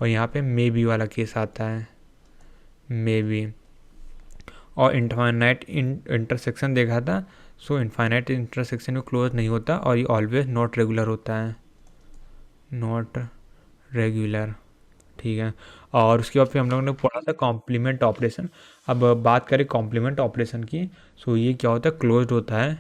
और यहाँ पे मे बी वाला केस आता है, मे बी। और इनफाइनाइट इंटरसेक्शन देखा था, सो इनफाइनाइट इंटरसेक्शन में क्लोज नहीं होता, और ये ऑलवेज नॉट रेगुलर होता है, नॉट रेगुलर, ठीक है। और उसके बाद फिर हम लोगों ने पढ़ा था कॉम्प्लीमेंट ऑपरेशन। अब बात करें कॉम्प्लीमेंट ऑपरेशन की, सो ये क्या होता है, क्लोज्ड होता है,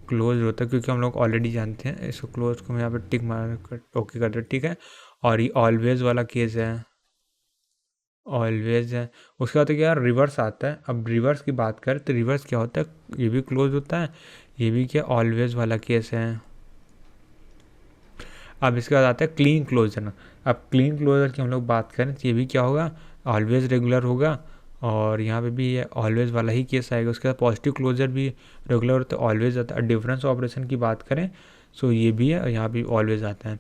क्लोज होता है, क्योंकि हम लोग ऑलरेडी जानते हैं इसको। क्लोज को मैं यहाँ पे टिक मार कर ओके कर दो, ठीक है। और ये ऑलवेज वाला केस है, ऑलवेज है। उसके बाद क्या रिवर्स आता है। अब रिवर्स की बात करें तो रिवर्स क्या होता है, ये भी क्लोज होता है, ये भी क्या ऑलवेज वाला केस है। अब इसके बाद आता है क्लीन क्लोजर। अब क्लीन क्लोजर की हम लोग बात करें तो ये भी क्या होगा, ऑलवेज रेगुलर होगा, और यहाँ पे भी ये ऑलवेज वाला ही केस आएगा। उसके बाद पॉजिटिव क्लोजर भी रेगुलर होता है, ऑलवेज आता है। डिफरेंस ऑपरेशन की बात करें सो ये भी है, और यहाँ भी ऑलवेज आता है।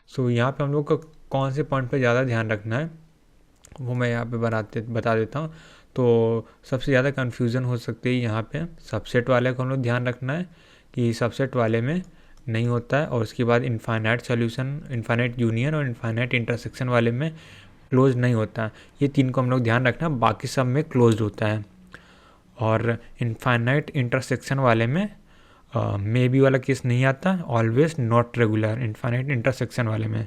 सो यहाँ पे हम लोग को कौन से पॉइंट पे ज़्यादा ध्यान रखना है वो मैं यहाँ पे बता देता हूँ। तो सबसे ज़्यादा कन्फ्यूज़न हो सकती है यहाँ पे सबसेट वाले को हम लोग ध्यान रखना है कि सबसेट वाले में नहीं होता है, और उसके बाद इनफाइनाइट सॉल्यूशन, इनफाइनाइट यूनियन और इनफाइनाइट इंटरसेक्शन वाले में क्लोज नहीं होता। ये तीन को हम लोग ध्यान रखना, बाकी सब में क्लोज होता है। और इनफाइनाइट इंटरसेक्शन वाले में मे बी वाला केस नहीं आता, always not regular infinite intersection वाले में।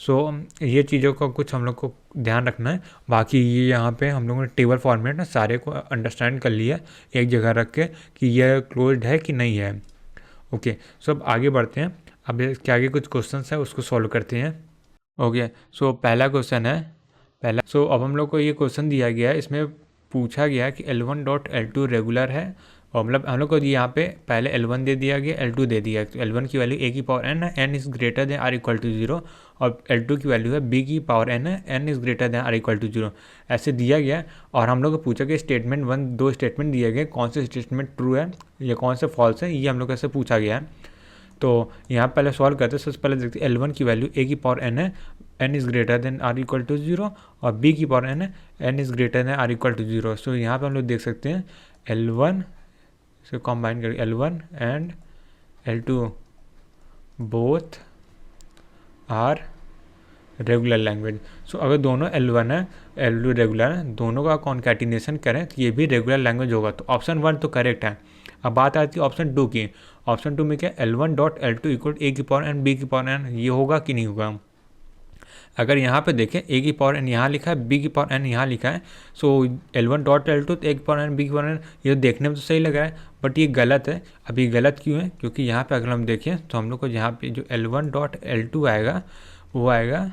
सो ये चीज़ों का कुछ हम लोग को ध्यान रखना है। बाकी ये यहाँ पे हम लोगों ने टेबल फॉर्मेट में सारे को अंडरस्टैंड कर लिया एक जगह रख के कि यह क्लोज्ड है कि नहीं है। ओके, सो अब आगे बढ़ते हैं। अब इसके आगे कुछ क्वेश्चन है उसको सॉल्व करते हैं। ओके, सो पहला क्वेश्चन है, सो अब हम लोग को ये क्वेश्चन दिया गया है, इसमें पूछा गया कि L1 डॉट L2 रेगुलर है, और मतलब हम लोग को यहाँ पे पहले L1 दे दिया गया, L2 दे दिया। तो L1 की वैल्यू a की पावर n है, n is greater than or equal to 0, और L2 की वैल्यू है b की पावर n है, n is greater than or equal to 0, ऐसे दिया गया। और हम लोग को पूछा कि स्टेटमेंट 1, दो स्टेटमेंट दिए गए, कौन से स्टेटमेंट ट्रू है या कौन से फॉल्स है, ये हम लोग ऐसे पूछा गया है। तो यहाँ पहले सॉल्व करते हैं। सबसे पहले देखते हैं L1 की वैल्यू a की पावर n है, n is greater than or equal to 0, और b की पावर n है, n is greater than or equal to 0। So यहाँ पे हम लोग देख सकते हैं L1 से कॉम्बाइन करके L1 and L2 both are regular language. So अगर दोनों L1 है, L2 रेगुलर है, दोनों का कॉन्कैटिनेशन करें तो ये भी रेगुलर लैंग्वेज होगा। तो ऑप्शन 1 तो करेक्ट है। अब बात आती है ऑप्शन 2 की। ऑप्शन 2 में क्या, L1 dot L2 equal A की पावर n B की पावर n, ये होगा कि नहीं होगा। अगर यहाँ पे देखें A की पावर n यहाँ लिखा है, B की पावर n यहाँ लिखा है, सो L1 डॉट L2 तो A की पावर n B की पावर n, ये तो देखने में तो सही लग रहा है, बट ये गलत है। अब ये गलत क्यों है, क्योंकि यहाँ पे अगर हम देखें तो हम लोग को यहाँ पे जो L1 डॉट L2 आएगा वो आएगा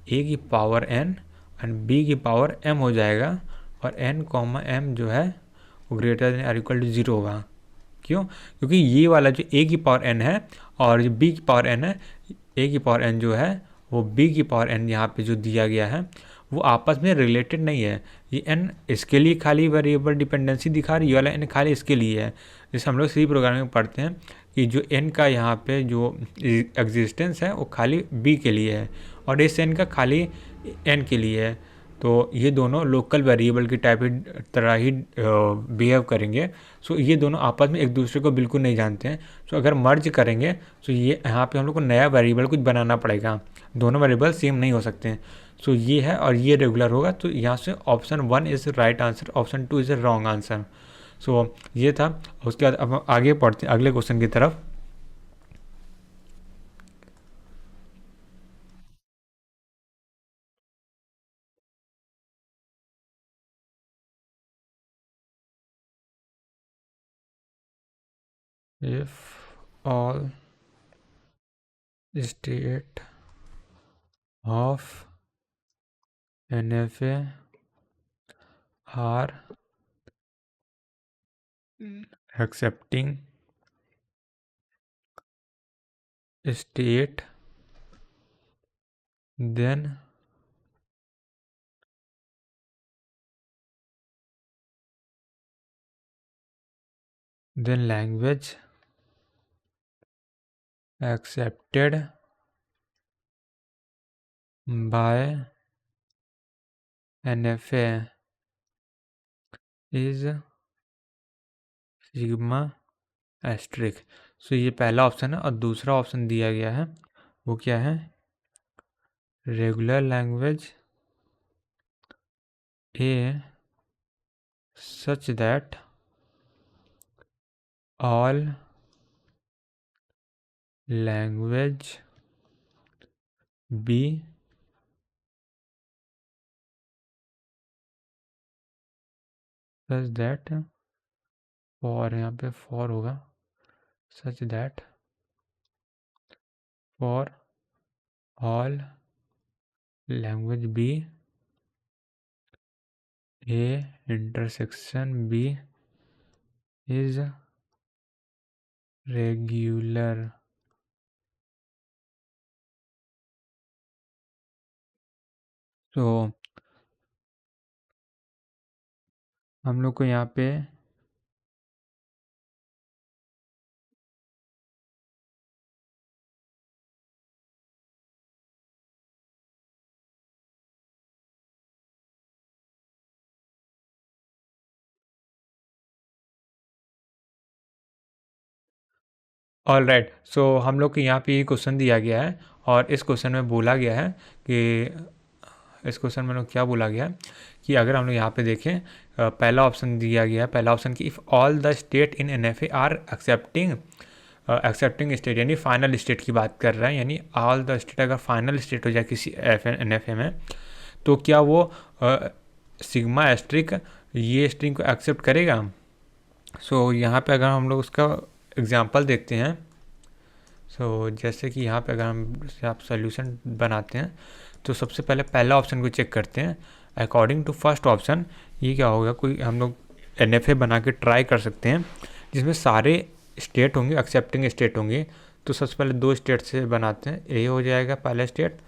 A की पावर n एंड B की पावर m हो जाएगा, और n कॉमा m जो है वो ग्रेटर देन और इक्वल टू 0 होगा। क्यों, क्योंकि ये वाला जो A की पावर n है और जो B की पावर n है, A की पावर n जो है वो B की पावर n यहाँ पे जो दिया गया है वो आपस में रिलेटेड नहीं है। ये n इसके लिए खाली वेरिएबल डिपेंडेंसी दिखा रही है, ये वाला n खाली इसके लिए है। जैसे हम लोग सी प्रोग्रामिंग में पढ़ते हैं कि जो n का यहाँ पे जो एग्जिस्टेंस है वो खाली B के लिए है और इस n का खाली n के लिए है। तो ये दोनों लोकल वेरिएबल की टाइप तरह ही बिहेव करेंगे। सो ये दोनों आपस में एक दूसरे को बिल्कुल नहीं जानते हैं। सो अगर मर्ज करेंगे तो ये यहाँ पे हम लोग को नया वेरिएबल कुछ बनाना पड़ेगा, दोनों वेरिएबल सेम नहीं हो सकते हैं। सो ये है और ये रेगुलर होगा, तो यहाँ से option 1 is right answer, option 2 is wrong answer. So ये था। उसके बाद अब आगे पढ़ते हैं अगले क्वेश्चन की तरफ। If all state of NFA are accepting state, then language accepted by NFA is sigma asterisk. So ये पहला ऑप्शन है और दूसरा ऑप्शन दिया गया है वो क्या है, regular language A such that all language B such that, for यहाँ पे फॉर होगा, such that for all language B A intersection B is regular. तो हम लोग को यहाँ पे ऑल राइट। सो हम लोग को यहाँ पे ये क्वेश्चन दिया गया है और इस क्वेश्चन में बोला गया है कि इस क्वेश्चन में लोग क्या बोला गया है कि अगर हम लोग यहाँ पे देखें पहला ऑप्शन दिया गया है, पहला ऑप्शन कि if all the state in NFA are accepting state, यानी फाइनल स्टेट की बात कर रहा है, यानी ऑल द स्टेट अगर फाइनल स्टेट हो जाए किसी NFA में तो क्या वो सिग्मा एस्ट्रिक ये स्ट्रिंग को एक्सेप्ट करेगा। सो यहाँ पे अगर हम लोग उसका एग्जांपल देखते हैं, सो जैसे कि यहाँ पे अगर हम आप सोल्यूशन बनाते हैं तो सबसे पहले पहला ऑप्शन को चेक करते हैं। अकॉर्डिंग टू फर्स्ट ऑप्शन ये क्या होगा, कोई हम लोग NFA बना के ट्राई कर सकते हैं जिसमें सारे स्टेट होंगे, एक्सेप्टिंग स्टेट होंगे। तो सबसे पहले दो स्टेट से बनाते हैं, ए हो जाएगा पहला स्टेट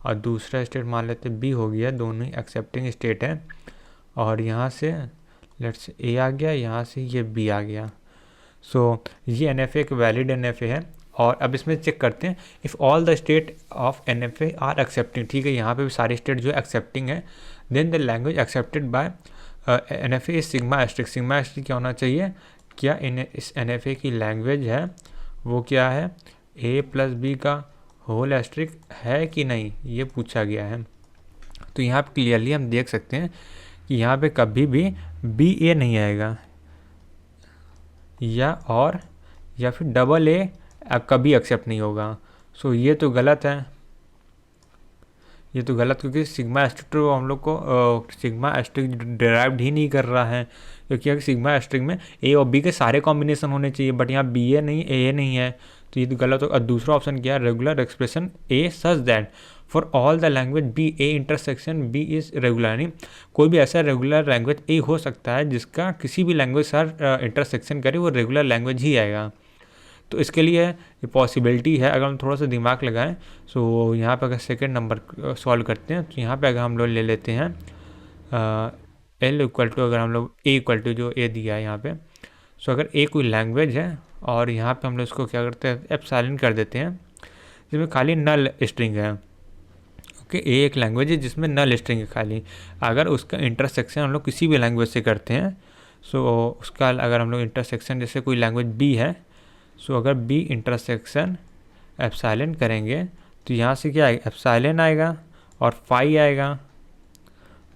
और दूसरा स्टेट मान लेते बी हो गया, दोनों ही एक्सेप्टिंग स्टेट है। और यहाँ से लेट्स ए आ गया, यहाँ से ये बी आ गया। सो ये NFA एक वैलिड NFA है। और अब इसमें चेक करते हैं if all the state of NFA are accepting, ठीक है यहाँ पे भी सारे स्टेट जो एक्सेप्टिंग है, then the language accepted by NFA is sigma asterisk. Sigma asterisk क्या होना चाहिए, क्या इस NFA की लैंग्वेज है वो क्या है A प्लस बी का होल एस्ट्रिक है कि नहीं ये पूछा गया है। तो यहाँ पे क्लियरली हम देख सकते हैं कि यहाँ पे कभी भी बी ए नहीं आएगा, या फिर डबल ए कभी एक्सेप्ट नहीं होगा। सो ये तो गलत है, ये तो गलत, क्योंकि सिग्मा एस्ट्रिक तो हम लोग को सिग्मा एस्ट्रिक डिराइव्ड ही नहीं कर रहा है, क्योंकि अगर सिग्मा एस्ट्रिक में ए और बी के सारे कॉम्बिनेशन होने चाहिए, बट यहाँ बी ए नहीं ए नहीं है, तो ये तो गलत हो। और दूसरा ऑप्शन क्या है, regular expression A such that for all the language B A intersection B is regular, यानी कोई भी ऐसा रेगुलर लैंग्वेज ए हो सकता है जिसका किसी भी लैंग्वेज सर इंटरसेक्शन करे वो रेगुलर लैंग्वेज ही आएगा। तो इसके लिए ये पॉसिबिलिटी है, अगर हम थोड़ा सा दिमाग लगाएं। सो यहाँ पे अगर सेकेंड नंबर सॉल्व करते हैं, तो यहाँ पे अगर हम लोग ले लेते हैं एल इक्वल टू, अगर हम लोग ए इक्वल टू जो ए दिया है यहाँ पे, सो अगर ए कोई लैंग्वेज है और यहाँ पे हम लोग इसको क्या करते हैं, एप्सिलॉन कर देते हैं, जिसमें खाली नल स्ट्रिंग है। ओके, ए एक लैंग्वेज है जिसमें नल स्ट्रिंग है खाली, अगर उसका इंटरसेक्शन हम लोग किसी भी लैंग्वेज से करते हैं, सो उसका अगर हम लोग इंटरसेक्शन जैसे कोई लैंग्वेज बी है, सो अगर बी इंटरसेक्शन एप्सिलॉन करेंगे तो यहाँ से क्या आएगा, एप्सिलॉन आएगा और फाई आएगा।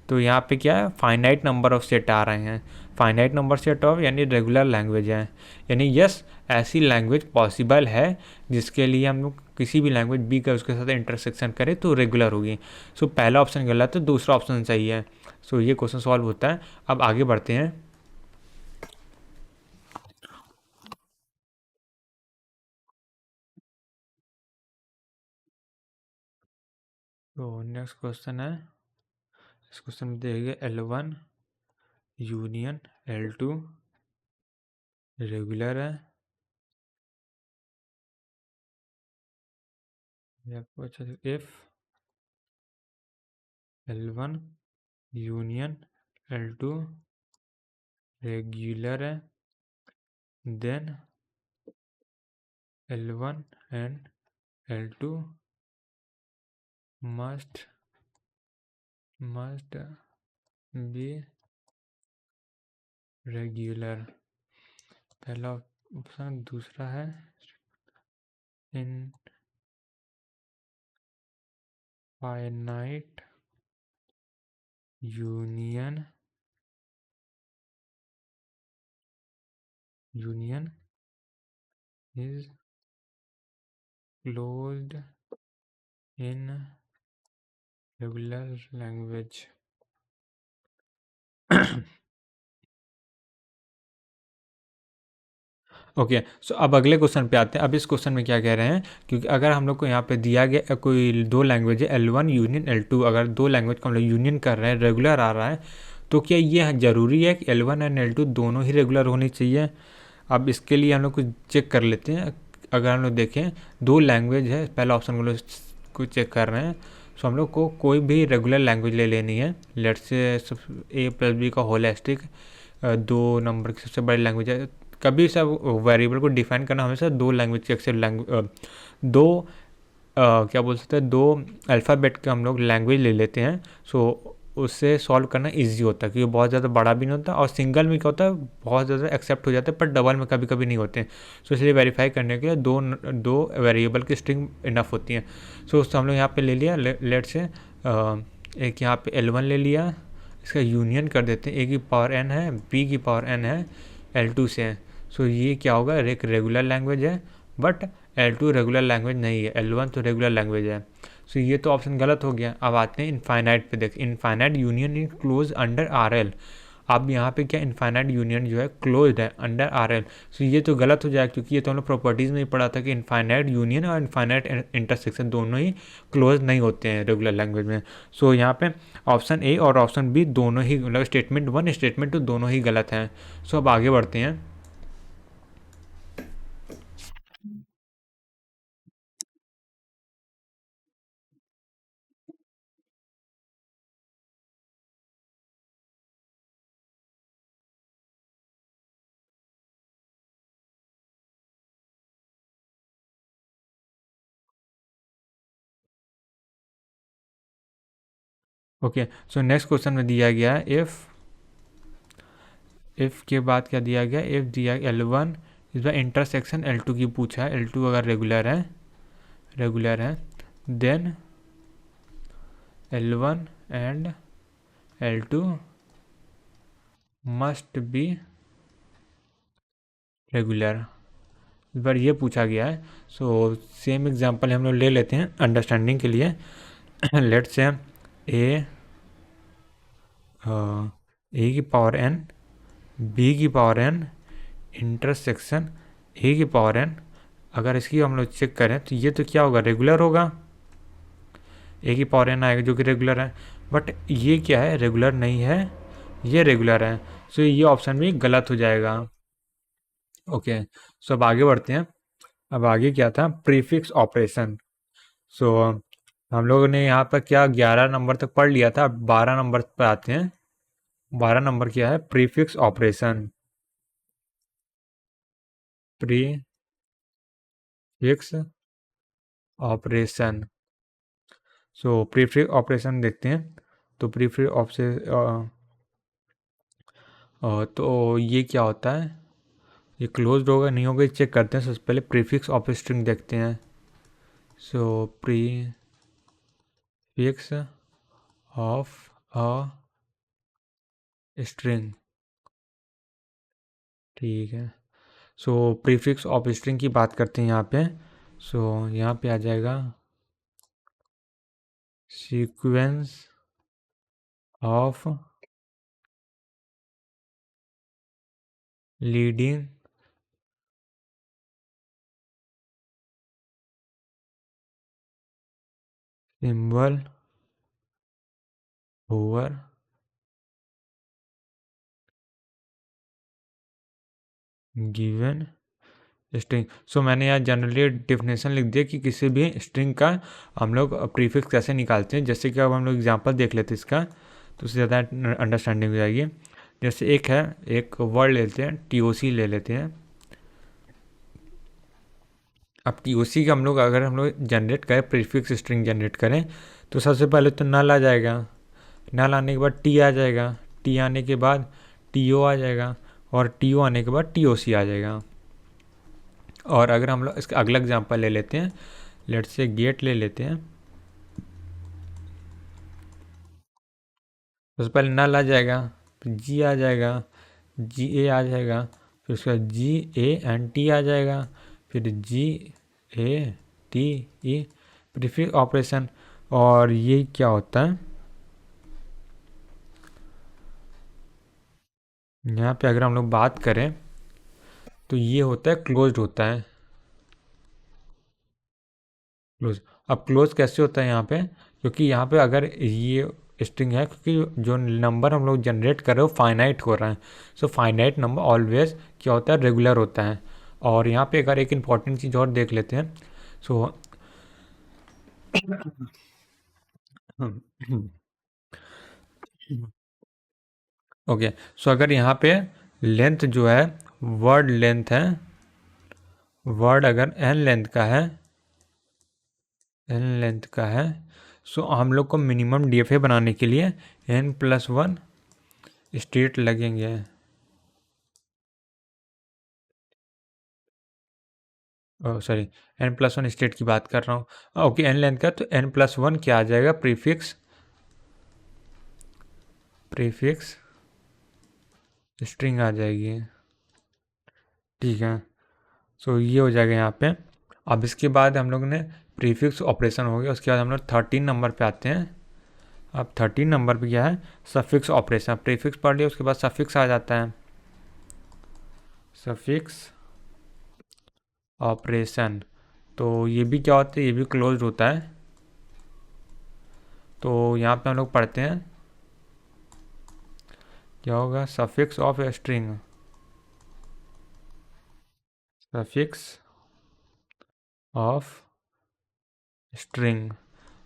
तो यहाँ पे क्या है, फाइनाइट नंबर ऑफ सेट आ रहे हैं, फाइनाइट नंबर सेट ऑफ यानी रेगुलर लैंग्वेज है, यानी यस ऐसी लैंग्वेज पॉसिबल है जिसके लिए हम लोग किसी भी लैंग्वेज बी का उसके साथ इंटरसेक्शन करें तो रेगुलर होगी। सो पहला ऑप्शन गलत है, दूसरा ऑप्शन सही है। सो ये क्वेश्चन सॉल्व होता है। अब आगे बढ़ते हैं। तो नेक्स्ट क्वेश्चन है, इस क्वेश्चन में देखिए L1 यूनियन L2 रेगुलर है, या कुछ if L1 union L2 regular है, then L1 and L2 must be regular. पहला ऑप्शन, दूसरा है infinite union is closed in regular language। Okay, so अब अगले क्वेश्चन पे आते हैं। अब इस क्वेश्चन में क्या कह रहे हैं, क्योंकि अगर हम लोग को यहाँ पे दिया गया कोई दो लैंग्वेज है L1 यूनियन L2, अगर दो लैंग्वेज को हम लोग यूनियन कर रहे हैं, रेगुलर आ रहा है, तो क्या ये ज़रूरी है कि L1 एंड L2 दोनों ही रेगुलर होनी चाहिए? अब इसके लिए हम लोग कुछ चेक कर लेते हैं। अगर हम लोग देखें दो लैंग्वेज है, पहला ऑप्शन हम लोग को चेक कर रहे हैं, सो हम लोग को कोई भी रेगुलर लैंग्वेज ले लेनी है। Let's say A plus B का होल एस्टिक दो नंबर की सबसे बड़ी लैंग्वेज है। कभी सब वेरिएबल को डिफाइन करना हमेशा दो लैंग्वेज की एक्सेप्ट दो क्या बोल सकते हैं, दो अल्फ़ाबेट का हम लोग लैंग्वेज ले लेते हैं। सो उससे सॉल्व करना इजी होता है, क्योंकि बहुत ज़्यादा बड़ा भी नहीं होता, और सिंगल में क्या होता है बहुत ज़्यादा एक्सेप्ट हो जाते हैं, पर डबल में कभी कभी नहीं होते हैं। सो इसलिए वेरीफाई करने के लिए दो वेरिएबल की स्ट्रिंग इनफ होती हैं। सो उससे हम लोग यहाँ पे ले लिया, लेट से एक यहाँ पे L1 ले लिया, इसका यूनियन कर देते हैं, ए की पावर n है, बी की पावर n है, L2 से है। सो ये क्या होगा, एक रेगुलर लैंग्वेज है, बट L2 रेगुलर लैंग्वेज नहीं है, L1 तो रेगुलर लैंग्वेज है। सो ये तो ऑप्शन गलत हो गया। अब आते हैं इनफाइनाइट पे, देख infinite union is close under RL। अब यहाँ पे क्या, इनफाइनाइट यूनियन जो है क्लोज्ड है अंडर RL। सो ये तो गलत हो जाएगा, क्योंकि ये तो हम लोग प्रॉपर्टीज़ में ही पढ़ा था कि इनफाइनाइट यूनियन और इनफाइनाइट इंटरसेक्शन दोनों ही क्लोज नहीं होते हैं रेगुलर लैंग्वेज में। सो यहाँ पे ऑप्शन ए और ऑप्शन बी दोनों ही, मतलब स्टेटमेंट 1 स्टेटमेंट 2 दोनों ही गलत हैं। सो अब आगे बढ़ते हैं। ओके, सो नेक्स्ट क्वेश्चन में दिया गया है इफ़ के बाद क्या दिया गया, इफ़ दिया L1 इस बार इंटरसेक्शन L2 की पूछा है, L2 अगर रेगुलर है, रेगुलर है, then L1 and L2 must be regular. इस बार ये पूछा गया है। सो सेम एग्जांपल हम लोग ले लेते हैं अंडरस्टैंडिंग के लिए। लेट्स से ए की पावर n, बी की पावर n इंटरसेक्शन ए की पावर n। अगर इसकी हम लोग चेक करें तो ये तो क्या होगा, रेगुलर होगा, ए की पावर n आएगा जो कि रेगुलर है। बट ये क्या है, रेगुलर नहीं है, ये रेगुलर है। सो ये ऑप्शन भी गलत हो जाएगा। ओके, सो अब आगे बढ़ते हैं। अब आगे क्या था, प्रीफिक्स ऑपरेशन। सो हम लोगों ने यहाँ पर क्या 11 नंबर तक पढ़ लिया था, अब 12 नंबर पर आते हैं। 12 नंबर क्या है, prefix operation. Prefix operation. So prefix operation देखते हैं। तो प्रीफिक्स ऑपरेशन तो ये क्या होता है, ये क्लोज्ड होगा नहीं होगा, चेक करते हैं। सबसे पहले प्रीफिक्स ऑफ स्ट्रिंग देखते हैं। सो प्रीफिक्स ऑफ अ स्ट्रिंग, ठीक है। सो प्रीफिक्स ऑफ स्ट्रिंग की बात करते हैं यहाँ पे। सो यहाँ पे आ जाएगा sequence of leading symbol over given string. So मैंने यहाँ जनरली डेफिनेशन लिख दिया कि किसी भी स्ट्रिंग का हम लोग प्रीफिक्स कैसे निकालते हैं। जैसे कि अब हम लोग एग्जांपल देख लेते हैं इसका, तो उससे ज़्यादा अंडरस्टैंडिंग हो जाएगी। जैसे एक है, एक वर्ड लेते हैं, TOC ले लेते हैं। अब TOC का हम लोग अगर हम लोग जनरेट करें, प्रीफिक्स स्ट्रिंग जनरेट करें, तो सबसे पहले तो नल आ जाएगा, नल आने के बाद टी आ जाएगा, टी आने के बाद TO आ जाएगा, और TO आने के बाद TOC आ जाएगा। और अगर हम लोग इसका अगला एग्जांपल ले लेते हैं, लेट्स से गेट ले लेते हैं। सबसे पहले नल आ जाएगा, फिर जी आ जाएगा, GA आ जाएगा, फिर उसके बाद GANT आ जाएगा, फिर GATE प्रीफिक्स ऑपरेशन। और ये क्या होता है, यहाँ पे अगर हम लोग बात करें तो ये होता है क्लोज्ड होता है, क्लोज। अब क्लोज कैसे होता है यहाँ पे, क्योंकि यहाँ पे अगर ये स्ट्रिंग है, क्योंकि जो नंबर हम लोग जनरेट कर रहे हो फाइनाइट हो रहा है। सो फाइनाइट नंबर ऑलवेज क्या होता है, रेगुलर होता है। और यहाँ पे अगर एक इम्पॉर्टेंट चीज़ और देख लेते हैं। सो ओके, सो अगर यहाँ पे लेंथ जो है, वर्ड लेंथ है, वर्ड अगर n लेंथ का है, n लेंथ का है, सो हम लोग को मिनिमम DFA बनाने के लिए n+1 स्टेट लगेंगे। सॉरी, n+1 स्टेट की बात कर रहा हूँ। ओके, n लेंथ का, तो n+1 क्या आ जाएगा, प्रीफिक्स स्ट्रिंग आ जाएगी, ठीक है। सो ये हो जाएगा यहाँ पे। अब इसके बाद हम लोग ने प्रीफिक्स ऑपरेशन हो गया, उसके बाद हम लोग 13 नंबर पे आते हैं। अब 13 नंबर पे क्या है, सफिक्स ऑपरेशन। प्रीफिक्स पढ़ लिया, उसके बाद सफिक्स आ जाता है, सफिक्स ऑपरेशन। तो ये भी क्या होता है, ये भी क्लोज्ड होता है। तो यहाँ पे हम लोग पढ़ते हैं क्या होगा, suffix of string, suffix of string.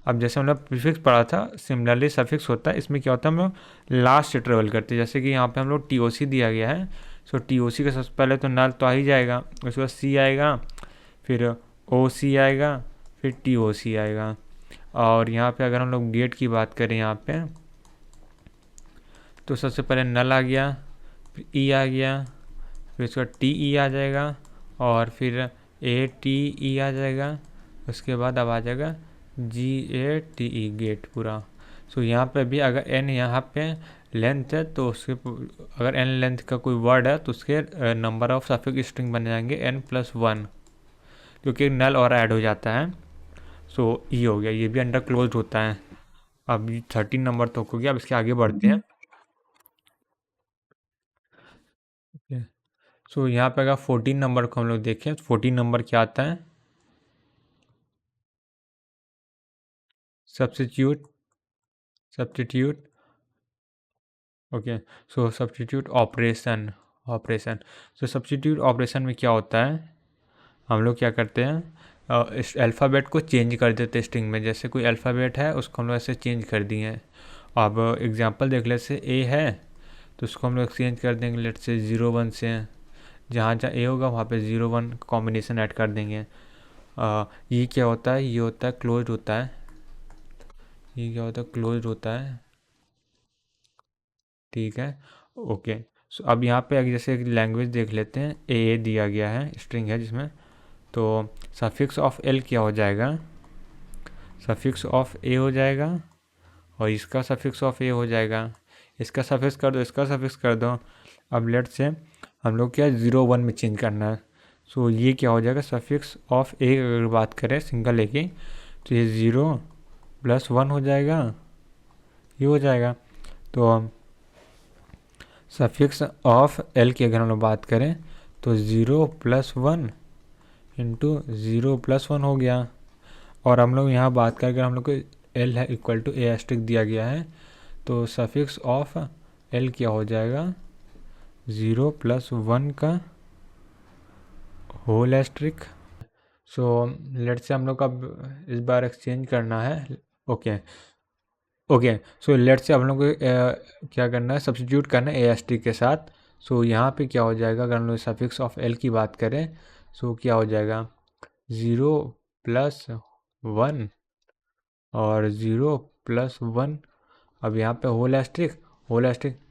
अब जैसे हम लोग प्रीफिक्स पढ़ा था, सिमिलरली सफिक्स होता है। इसमें क्या होता है, हम लोग लास्ट से ट्रेवल करते हैं। जैसे कि यहाँ पे हम लोग TOC दिया गया है। सो TOC का सबसे पहले तो नल तो आ ही जाएगा, उसके बाद C आएगा, फिर OC आएगा, फिर TOC आएगा। और यहाँ पे अगर हम लोग गेट की बात करें यहाँ पे, तो सबसे पहले नल आ गया, फिर E आ गया, फिर उसका TE आ जाएगा, और फिर ATE आ जाएगा, उसके बाद अब आ जाएगा GATE गेट पूरा। सो यहाँ पे भी अगर n यहाँ पे लेंथ है तो उसके अगर n लेंथ का कोई वर्ड है तो उसके नंबर ऑफ सफिक्स स्ट्रिंग बन जाएंगे n+1, क्योंकि नल और ऐड हो जाता है। सो ये हो गया, ये भी अंडर क्लोज होता है। अब 13 नंबर तो हो गया, अब इसके आगे बढ़ते हैं। सो यहाँ पे अगर 14 नंबर को हम लोग देखें तो 14 नंबर क्या आता है? Substitute okay. So substitute operation so substitute operation में क्या होता है, हम लोग क्या करते हैं, इस अल्फ़ाबेट को चेंज कर देते हैं स्ट्रिंग में। जैसे कोई अल्फ़ाबेट है उसको हम लोग ऐसे चेंज कर दिए हैं। अब एग्जांपल देख ले, से ए है तो उसको हम लोग चेंज कर देंगे, लेट से 0 1 से। जहाँ जहाँ ए होगा वहाँ पे 0 1 कॉम्बिनेशन ऐड कर देंगे। ये क्या होता है, ये होता है क्लोज होता है। ये क्या होता है, क्लोज होता है। ठीक है, ओके। सो अब यहाँ पे जैसे एक लैंग्वेज देख लेते हैं, ए दिया गया है, स्ट्रिंग है जिसमें, तो सफिक्स ऑफ एल क्या हो जाएगा, सफिक्स ऑफ ए हो जाएगा, और इसका सफिक्स ऑफ ए हो जाएगा। इसका सफिक्स कर दो, इसका सफिक्स कर दो। अब लेट से हम लोग क्या 0 1 में चेंज करना है। सो ये क्या हो जाएगा, सफिक्स ऑफ ए अगर बात करें सिंगल ए की, तो ये 0+1 हो जाएगा, ये हो जाएगा। तो सफिक्स ऑफ एल की अगर हम लोग बात करें तो 0+1 इंटू 0+1 हो गया। और हम लोग यहाँ बात करें, अगर हम लोग को एल है इक्वल टू ए एस्ट्रिक दिया गया है, तो सफिक्स ऑफ एल क्या हो जाएगा, 0+1 का होल एस्ट्रिक। सो लेट से हम लोग का इस बार एक्सचेंज करना है। ओके ओके, सो लेट से हम लोग को क्या करना है, सब्स्टिट्यूट करना है ए एस टी के साथ। सो यहाँ पे क्या हो जाएगा, अगर हम लोग सफिक्स ऑफ एल की बात करें, सो क्या हो जाएगा, 0+1 और 0+1। अब यहाँ पे होल एस्ट्रिक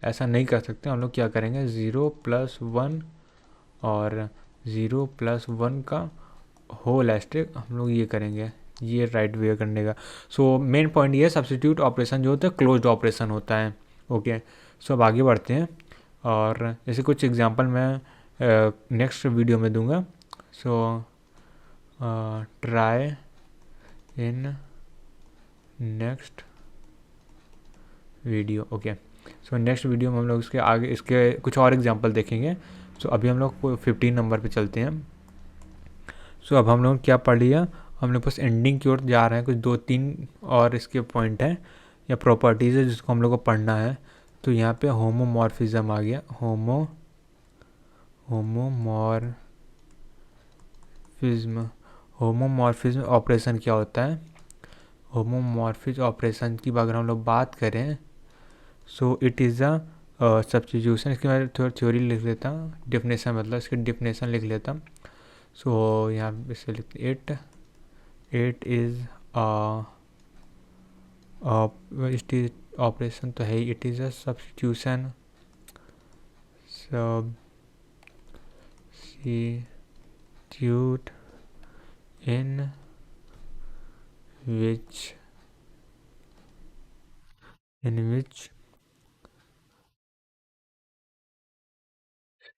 ऐसा नहीं कर सकते हम लोग, क्या करेंगे 0+1 और 0+1 का होल एस्ट्रिक हम लोग ये करेंगे, ये राइट वे करने का। सो मेन पॉइंट ये है, सब्स्टिट्यूट ऑपरेशन जो होता है क्लोज्ड ऑपरेशन होता है। ओके, सो अब आगे बढ़ते हैं, और जैसे कुछ एग्जांपल मैं नेक्स्ट वीडियो में दूंगा। So try in next video. Okay, so next video में हम लोग इसके आगे इसके कुछ और एग्जांपल देखेंगे। सो अभी हम लोग 15 नंबर पे चलते हैं। सो अब हम लोग क्या पढ़ लिया, हम लोग बस एंडिंग की ओर जा रहे हैं। कुछ 2 3 और इसके पॉइंट हैं या प्रॉपर्टीज़ है जिसको हम लोग को पढ़ना है। तो यहाँ पे होमोमॉर्फिज्म आ गया, होमोमॉर्फिज्म ऑपरेशन क्या होता है, होमोमॉर्फिज्म ऑपरेशन की अगर हम लोग बात करें, so it is a substitution. इसके मैं थोड़ा थ्योरी लिख लेता हूँ, डिफिनेशन मतलब इसकी डिफिनेशन लिख लेता हूँ। सो यहाँ पे लिखते इट इज़ ऑपरेशन तो है, it is a substitution in which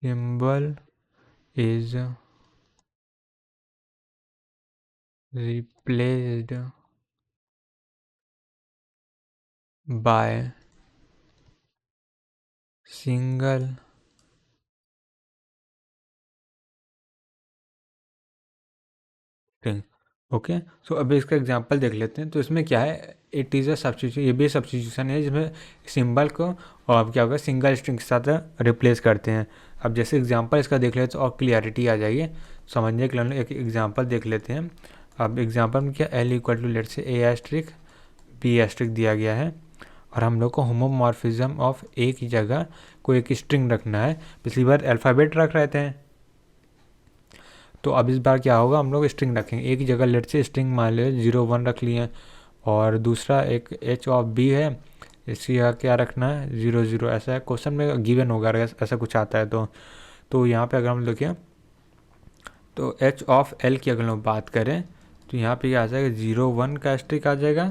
symbol is replaced by single string। Okay, so अभी इसका एग्जांपल देख लेते हैं। तो इसमें क्या है, इट इज़ अ सब्स्टिट्यूशन, ये भी सब्स्टिट्यूशन है जिसमें सिंबल को और क्या होगा सिंगल स्ट्रिंग के साथ रिप्लेस करते हैं। अब जैसे एग्जांपल इसका देख लेते हैं और क्लियरिटी आ जाएगी समझने के लिए। एक एग्जांपल देख लेते हैं। अब एग्जांपल में क्या, एल इक्वल टू लेट से ए एस्ट्रिक बी एस्ट्रिक दिया गया है, और हम लोग को होमोमॉर्फिज्म ऑफ ए की जगह कोई एक स्ट्रिंग रखना है। पिछली बार अल्फ़ाबेट रख रहे थे, तो अब इस बार क्या होगा, हम लोग स्ट्रिंग रखेंगे। एक जगह लेट से स्ट्रिंग मान लो 0 1 रख लिए, और दूसरा एक एच ऑफ बी है, इसकी जगह क्या रखना है 0 0। ऐसा है क्वेश्चन में गिवन होगा, अगर ऐसा कुछ आता है तो यहाँ पे अगर हम देखें तो एच ऑफ एल की अगर हम बात करें तो यहाँ पे क्या आ जाएगा 0 1 का एस्ट्रिक आ जाएगा।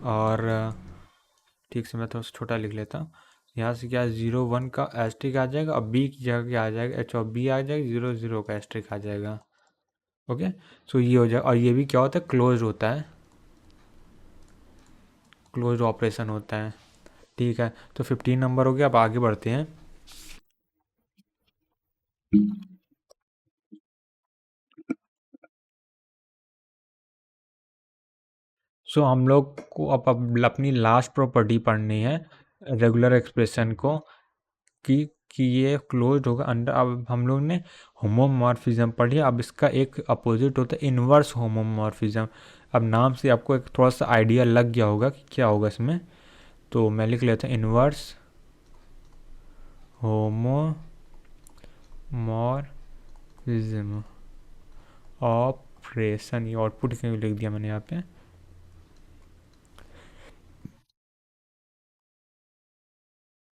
और ठीक से मैं थोड़ा सा छोटा लिख लेता हूँ। यहाँ से क्या 0 1 का एस्ट्रिक आ जाएगा और बी की जगह क्या आ जाएगा एच ऑफ बी आ जाएगा, 0 0 का एस्ट्रिक आ जाएगा। ओके, सो ये हो जाएगा। और ये भी क्या होता है, क्लोज होता है, क्लोज ऑपरेशन होता है। ठीक है, तो 15 नंबर हो गया। अब आगे बढ़ते हैं। सो हम लोग को अब अपनी लास्ट प्रॉपर्टी पढ़नी है रेगुलर एक्सप्रेशन को, कि ये क्लोज्ड होगा अंडर। अब हम लोग ने होमोमॉर्फिज्म पढ़ी, अब इसका एक अपोजिट होता है इन्वर्स होमोमॉर्फिज्म। अब नाम से आपको एक थोड़ा सा आइडिया लग गया होगा कि क्या होगा इसमें, तो मैं लिख लेता हूँ इन्वर्स होमोमॉर्फिज्म ऑपरेशन। ये आउटपुट क्यों लिख दिया मैंने यहाँ पे।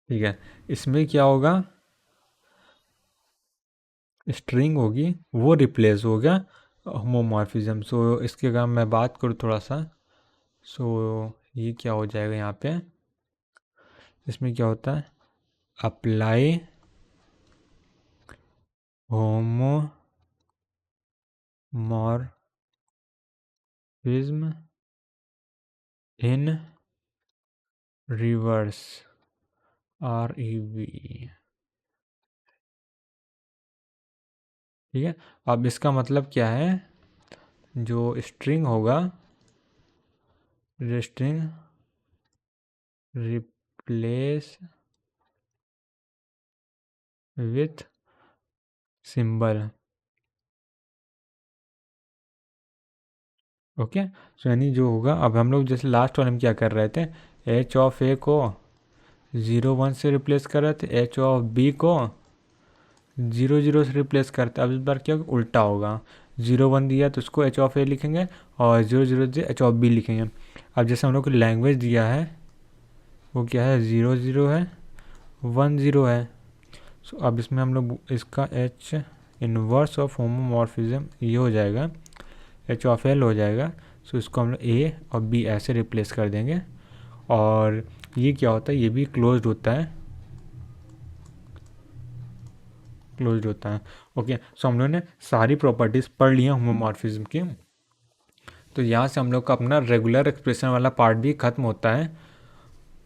ठीक है, इसमें क्या होगा, स्ट्रिंग होगी वो रिप्लेस हो गया होमोमॉर्फिज्म। सो इसके अगर मैं बात करूँ थोड़ा सा, सो ये क्या हो जाएगा यहाँ पे, इसमें क्या होता है अप्लाई होमोमॉर्फिज्म इन रिवर्स REV। ठीक है, अब इसका मतलब क्या है, जो स्ट्रिंग होगा string replace with symbol. Okay, so यानी जो होगा, अब हम लोग जैसे लास्ट वाले में क्या कर रहे थे, एच ऑफ ए को 0 1 से रिप्लेस कर रहे थे, एच ऑफ बी को 0 0 से रिप्लेस करते। अब इस बार क्या होगा, उल्टा होगा। 0 1 दिया तो उसको एच ऑफ ए लिखेंगे और 0 0 दिया एच ऑफ बी लिखेंगे। अब जैसे हम लोग को लैंग्वेज दिया है वो क्या है, 0 0 है, 1 0 है। सो अब इसमें हम लोग इसका एच इनवर्स ऑफ होमोमॉर्फिज्म ये हो जाएगा, एच ऑफ एल हो जाएगा। सो इसको हम लोग ए और बी ऐसे रिप्लेस कर देंगे। और ये क्या होता है, ये भी क्लोज्ड होता है, क्लोज्ड होता है। ओके, सो हम लोग ने सारी प्रॉपर्टीज़ पढ़ ली हैं होमोमॉर्फिज्म की। तो यहाँ से हम लोग का अपना रेगुलर एक्सप्रेशन वाला पार्ट भी खत्म होता है।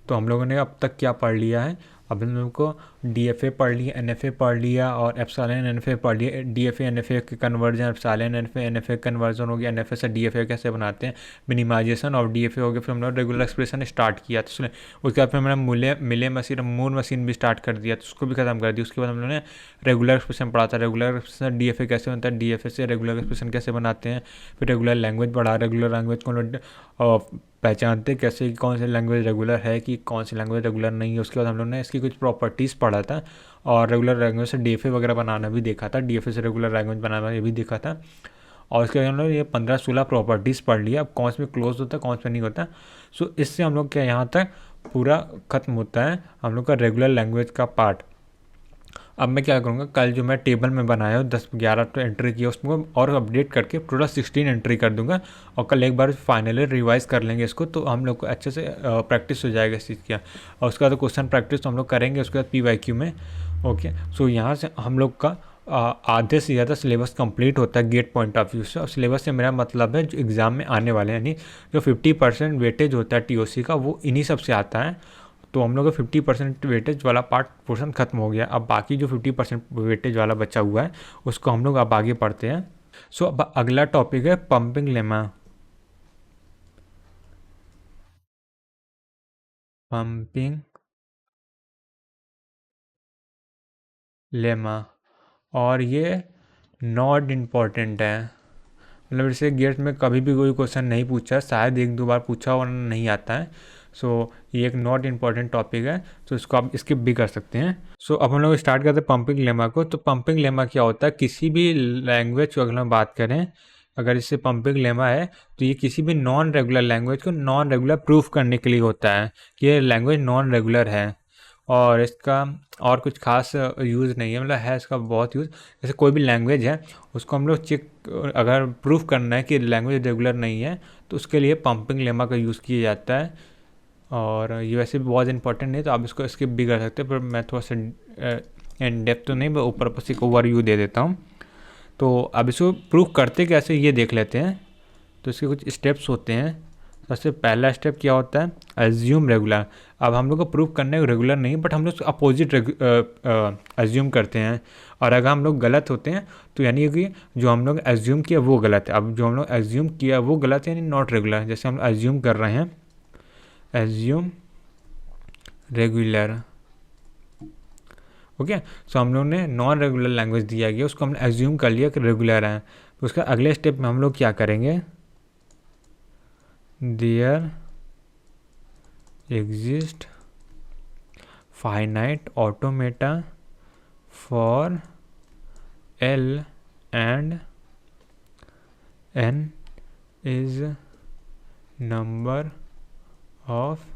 तो हम लोगों ने अब तक क्या पढ़ लिया है, अब हम लोगों को DFA पढ़ लिया, NFA पढ़ लिया और एप्सिलॉन NFA पढ़ लिया। DFA NFA के कन्वर्जन, एप्सिलॉन NFA कन्वर्जन हो गया, NFA से DFA कैसे बनाते हैं, मिनिमाइजेशन ऑफ DFA हो गया। फिर हम लोग रेगुलर एक्सप्रेशन स्टार्ट किया, तो उसके बाद फिर मैंने मिले मशीन मूर मशीन भी स्टार्ट कर दिया, तो उसको भी खत्म कर दिया। उसके बाद हम लोगों ने रेगुलर एक्सप्रेशन पढ़ा था, रेगुलर एक्सप्रेशन DFA कैसे बनता है, DFA से रेगुलर एक्सप्रेशन कैसे बनाते हैं। फिर रेगुलर लैंग्वेज पढ़ा, रेगुलर लैंग्वेज को पहचानते कैसे कि कौन सी लैंग्वेज रेगुलर है कि कौन सी लैंग्वेज रेगुलर नहीं है। उसके बाद हम लोग ने इसकी कुछ प्रॉपर्टीज़ पढ़ा था और रेगुलर लैंग्वेज से DFA वगैरह बनाना भी देखा था, DFA से रेगुलर लैंग्वेज बनाना ये भी देखा था। और उसके बाद हम लोग ये 15-16 प्रॉपर्टीज़ पढ़ लिया, अब कौन से में क्लोज होता है कौन से में नहीं होता। सो इससे हम लोग क्या यहाँ तक पूरा ख़त्म होता है हम लोग का रेगुलर लैंग्वेज का पार्ट। अब मैं क्या करूँगा, कल जो मैं टेबल में बनाया हूँ 10-11 तो एंट्री किया, उसमें और अपडेट करके टोटल 16 एंट्री कर दूंगा। और कल एक बार फाइनली रिवाइज कर लेंगे इसको, तो हम लोग को अच्छे से प्रैक्टिस हो जाएगा इस चीज़ का। और उसके बाद क्वेश्चन प्रैक्टिस तो हम लोग करेंगे उसके बाद PYQ में। ओके, सो यहाँ से हम लोग का आधे से ज़्यादा सिलेबस कंप्लीट होता है गेट पॉइंट ऑफ व्यू से। और सिलेबस से मेरा मतलब है जो एग्ज़ाम में आने वाले हैं, यानी जो 50% वेटेज होता है TOC का वो इन्हीं सब से आता है। तो हम लोग का 50% वेटेज वाला पार्ट पोर्शन खत्म हो गया। अब बाकी जो 50% वेटेज वाला बचा हुआ है उसको हम लोग अब आगे पढ़ते हैं। सो अब अगला टॉपिक है पंपिंग लेमा। पंपिंग लेमा, और ये नॉट इम्पॉर्टेंट है, मतलब इसे गेट में कभी भी कोई क्वेश्चन नहीं पूछा, शायद 1-2 बार पूछा और नहीं आता है। सो ये एक नॉट इम्पॉर्टेंट टॉपिक है, तो इसको आप स्किप भी कर सकते हैं। सो अब हम लोग स्टार्ट करते हैं पंपिंग लेमा को। तो पंपिंग लेमा क्या होता है, किसी भी लैंग्वेज को अगर हम बात करें, अगर इससे पंपिंग लेमा है तो ये किसी भी नॉन रेगुलर लैंग्वेज को नॉन रेगुलर प्रूफ करने के लिए होता है कि ये लैंग्वेज नॉन रेगुलर है। और इसका और कुछ खास यूज़ नहीं है, मतलब है इसका बहुत यूज़। जैसे कोई भी लैंग्वेज है उसको हम लोग चेक, अगर प्रूफ करना है कि लैंग्वेज रेगुलर नहीं है तो उसके लिए पंपिंग लेमा का यूज़ किया जाता है। और ये वैसे भी बहुत इंपॉर्टेंट नहीं, तो आप इसको स्किप भी कर सकते हैं, पर मैं थोड़ा सा इन डेप्थ तो नहीं, मैं ऊपर ऊपर से एक ओवरव्यू दे देता हूँ। तो अब इसको प्रूफ करते कैसे ये देख लेते हैं। तो इसके कुछ स्टेप्स होते हैं। सबसे पहला स्टेप क्या होता है, एज्यूम रेगुलर। अब हम लोग को प्रूव करना है रेगुलर नहीं, बट हम लोग अपोजिट एज्यूम करते हैं। और अगर हम लोग गलत होते हैं तो यानी कि जो हम लोग एज्यूम किया वो गलत है। अब जो हम लोग एज्यूम किया वो गलत है, यानी नॉट रेगुलर। जैसे हम एज्यूम कर रहे हैं, एज्यूम रेगुलर, ओके। सो हम लोग ने नॉन रेगुलर लैंग्वेज दिया गया, उसको हमने एज्यूम कर लिया कि रेगुलर है। तो उसका अगले स्टेप में हम लोग क्या करेंगे, there exist finite automata for L and N is number of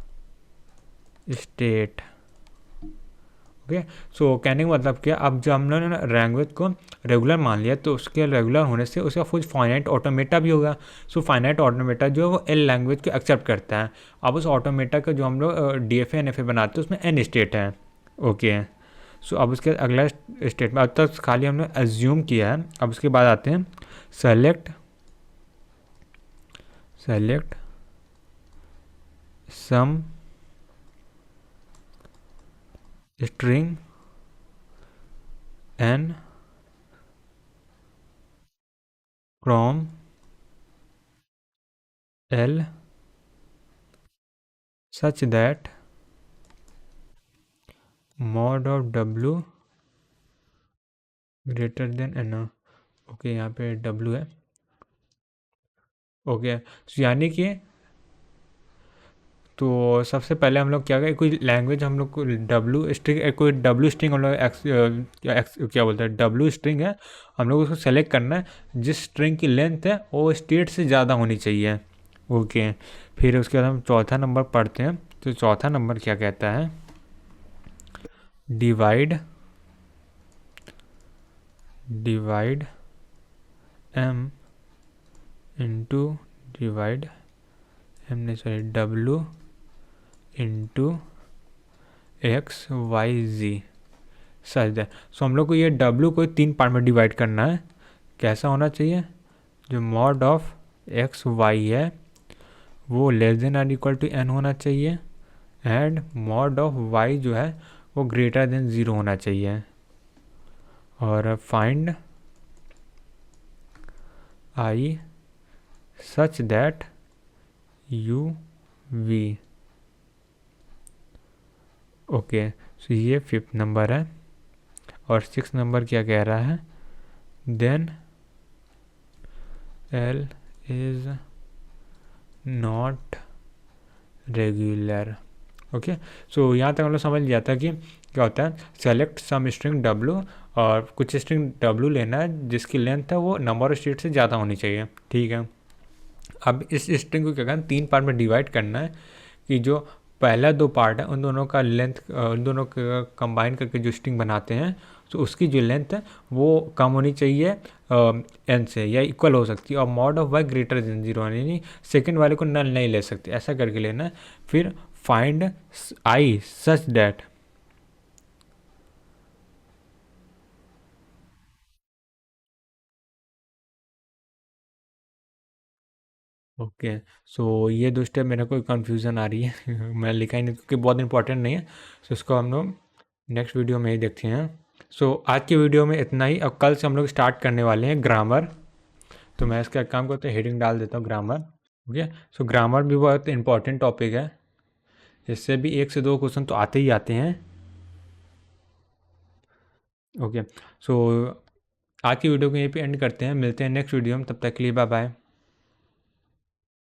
state, okay. So कहने का मतलब क्या, अब जब हम लोगों ने लैंग्वेज को रेगुलर मान लिया तो उसके रेगुलर होने से उसका कुछ फाइनाइट ऑटोमेटा भी होगा। सो फाइनाइट ऑटोमेटा जो है वो एल लैंग्वेज को एक्सेप्ट करता है। अब उस ऑटोमेटा का जो हम लोग D F N F A बनाते हैं उसमें एन स्टेट है, ओके। सो अब उसके अगला स्टेट में, अब तक खाली हमने एज्यूम किया है। अब उसके बाद आते हैं select select some string N from L such that mod of w greater than N, okay. यहाँ पे w है, ओके। so यानी कि तो सबसे पहले हम लोग क्या करें, कोई लैंग्वेज हम लोग को डब्लू स्ट्रिंग, कोई डब्लू स्ट्रिंग हम लोग एक्स क्या बोलते हैं डब्लू स्ट्रिंग है, हम लोग उसको सेलेक्ट करना है। जिस स्ट्रिंग की लेंथ है वो स्टेट से ज़्यादा होनी चाहिए, ओके। फिर उसके बाद हम चौथा नंबर पढ़ते हैं। तो चौथा नंबर क्या कहता है, divide M into divide M नहीं sorry W into X Y Z, such है। सो हम लोग को ये डब्लू को 3 पार्ट में डिवाइड करना है। कैसा होना चाहिए, जो मॉड ऑफ एक्स वाई है वो less than or equal to N होना चाहिए, एंड मॉड ऑफ वाई जो है वो ग्रेटर देन 0 होना चाहिए। और find I such that U V, okay. So ये 5th नंबर है। और 6th नंबर क्या कह रहा है, then L is not regular, okay. So यहाँ तक हम लोग समझ लिया था कि क्या होता है, सेलेक्ट सम स्ट्रिंग डब्लू, और कुछ स्ट्रिंग डब्लू लेना है जिसकी लेंथ है वो नंबर ऑफ स्टेट से ज़्यादा होनी चाहिए, ठीक है। अब इस स्ट्रिंग को क्या करना है, 3 पार्ट में डिवाइड करना है। कि जो पहला 2 पार्ट है उन दोनों का लेंथ, उन दोनों का कंबाइन करके जो स्ट्रिंग बनाते हैं, तो उसकी जो लेंथ है वो कम होनी चाहिए एन से, या इक्वल हो सकती है। और mod of Y greater than 0, यानी सेकेंड वाले को नल नहीं ले सकते, ऐसा करके लेना है। फिर find I such that, okay. So ये 2 स्टेप मेरे को कन्फ्यूज़न आ रही है मैं लिखा ही नहीं क्योंकि बहुत इंपॉर्टेंट नहीं है। सो इसको हम लोग नेक्स्ट वीडियो में ही देखते हैं। सो आज की वीडियो में इतना ही। अब कल से हम लोग स्टार्ट करने वाले हैं ग्रामर। तो मैं इसका काम करते हेडिंग डाल देता हूँ ग्रामर, ओके। सो ग्रामर भी बहुत इंपॉर्टेंट टॉपिक है, इससे भी 1 से 2 क्वेश्चन तो आते ही आते हैं, ओके। सो आज की वीडियो को यहीं पे एंड करते हैं, मिलते हैं नेक्स्ट वीडियो में, तब तक के लिए बाय बाय।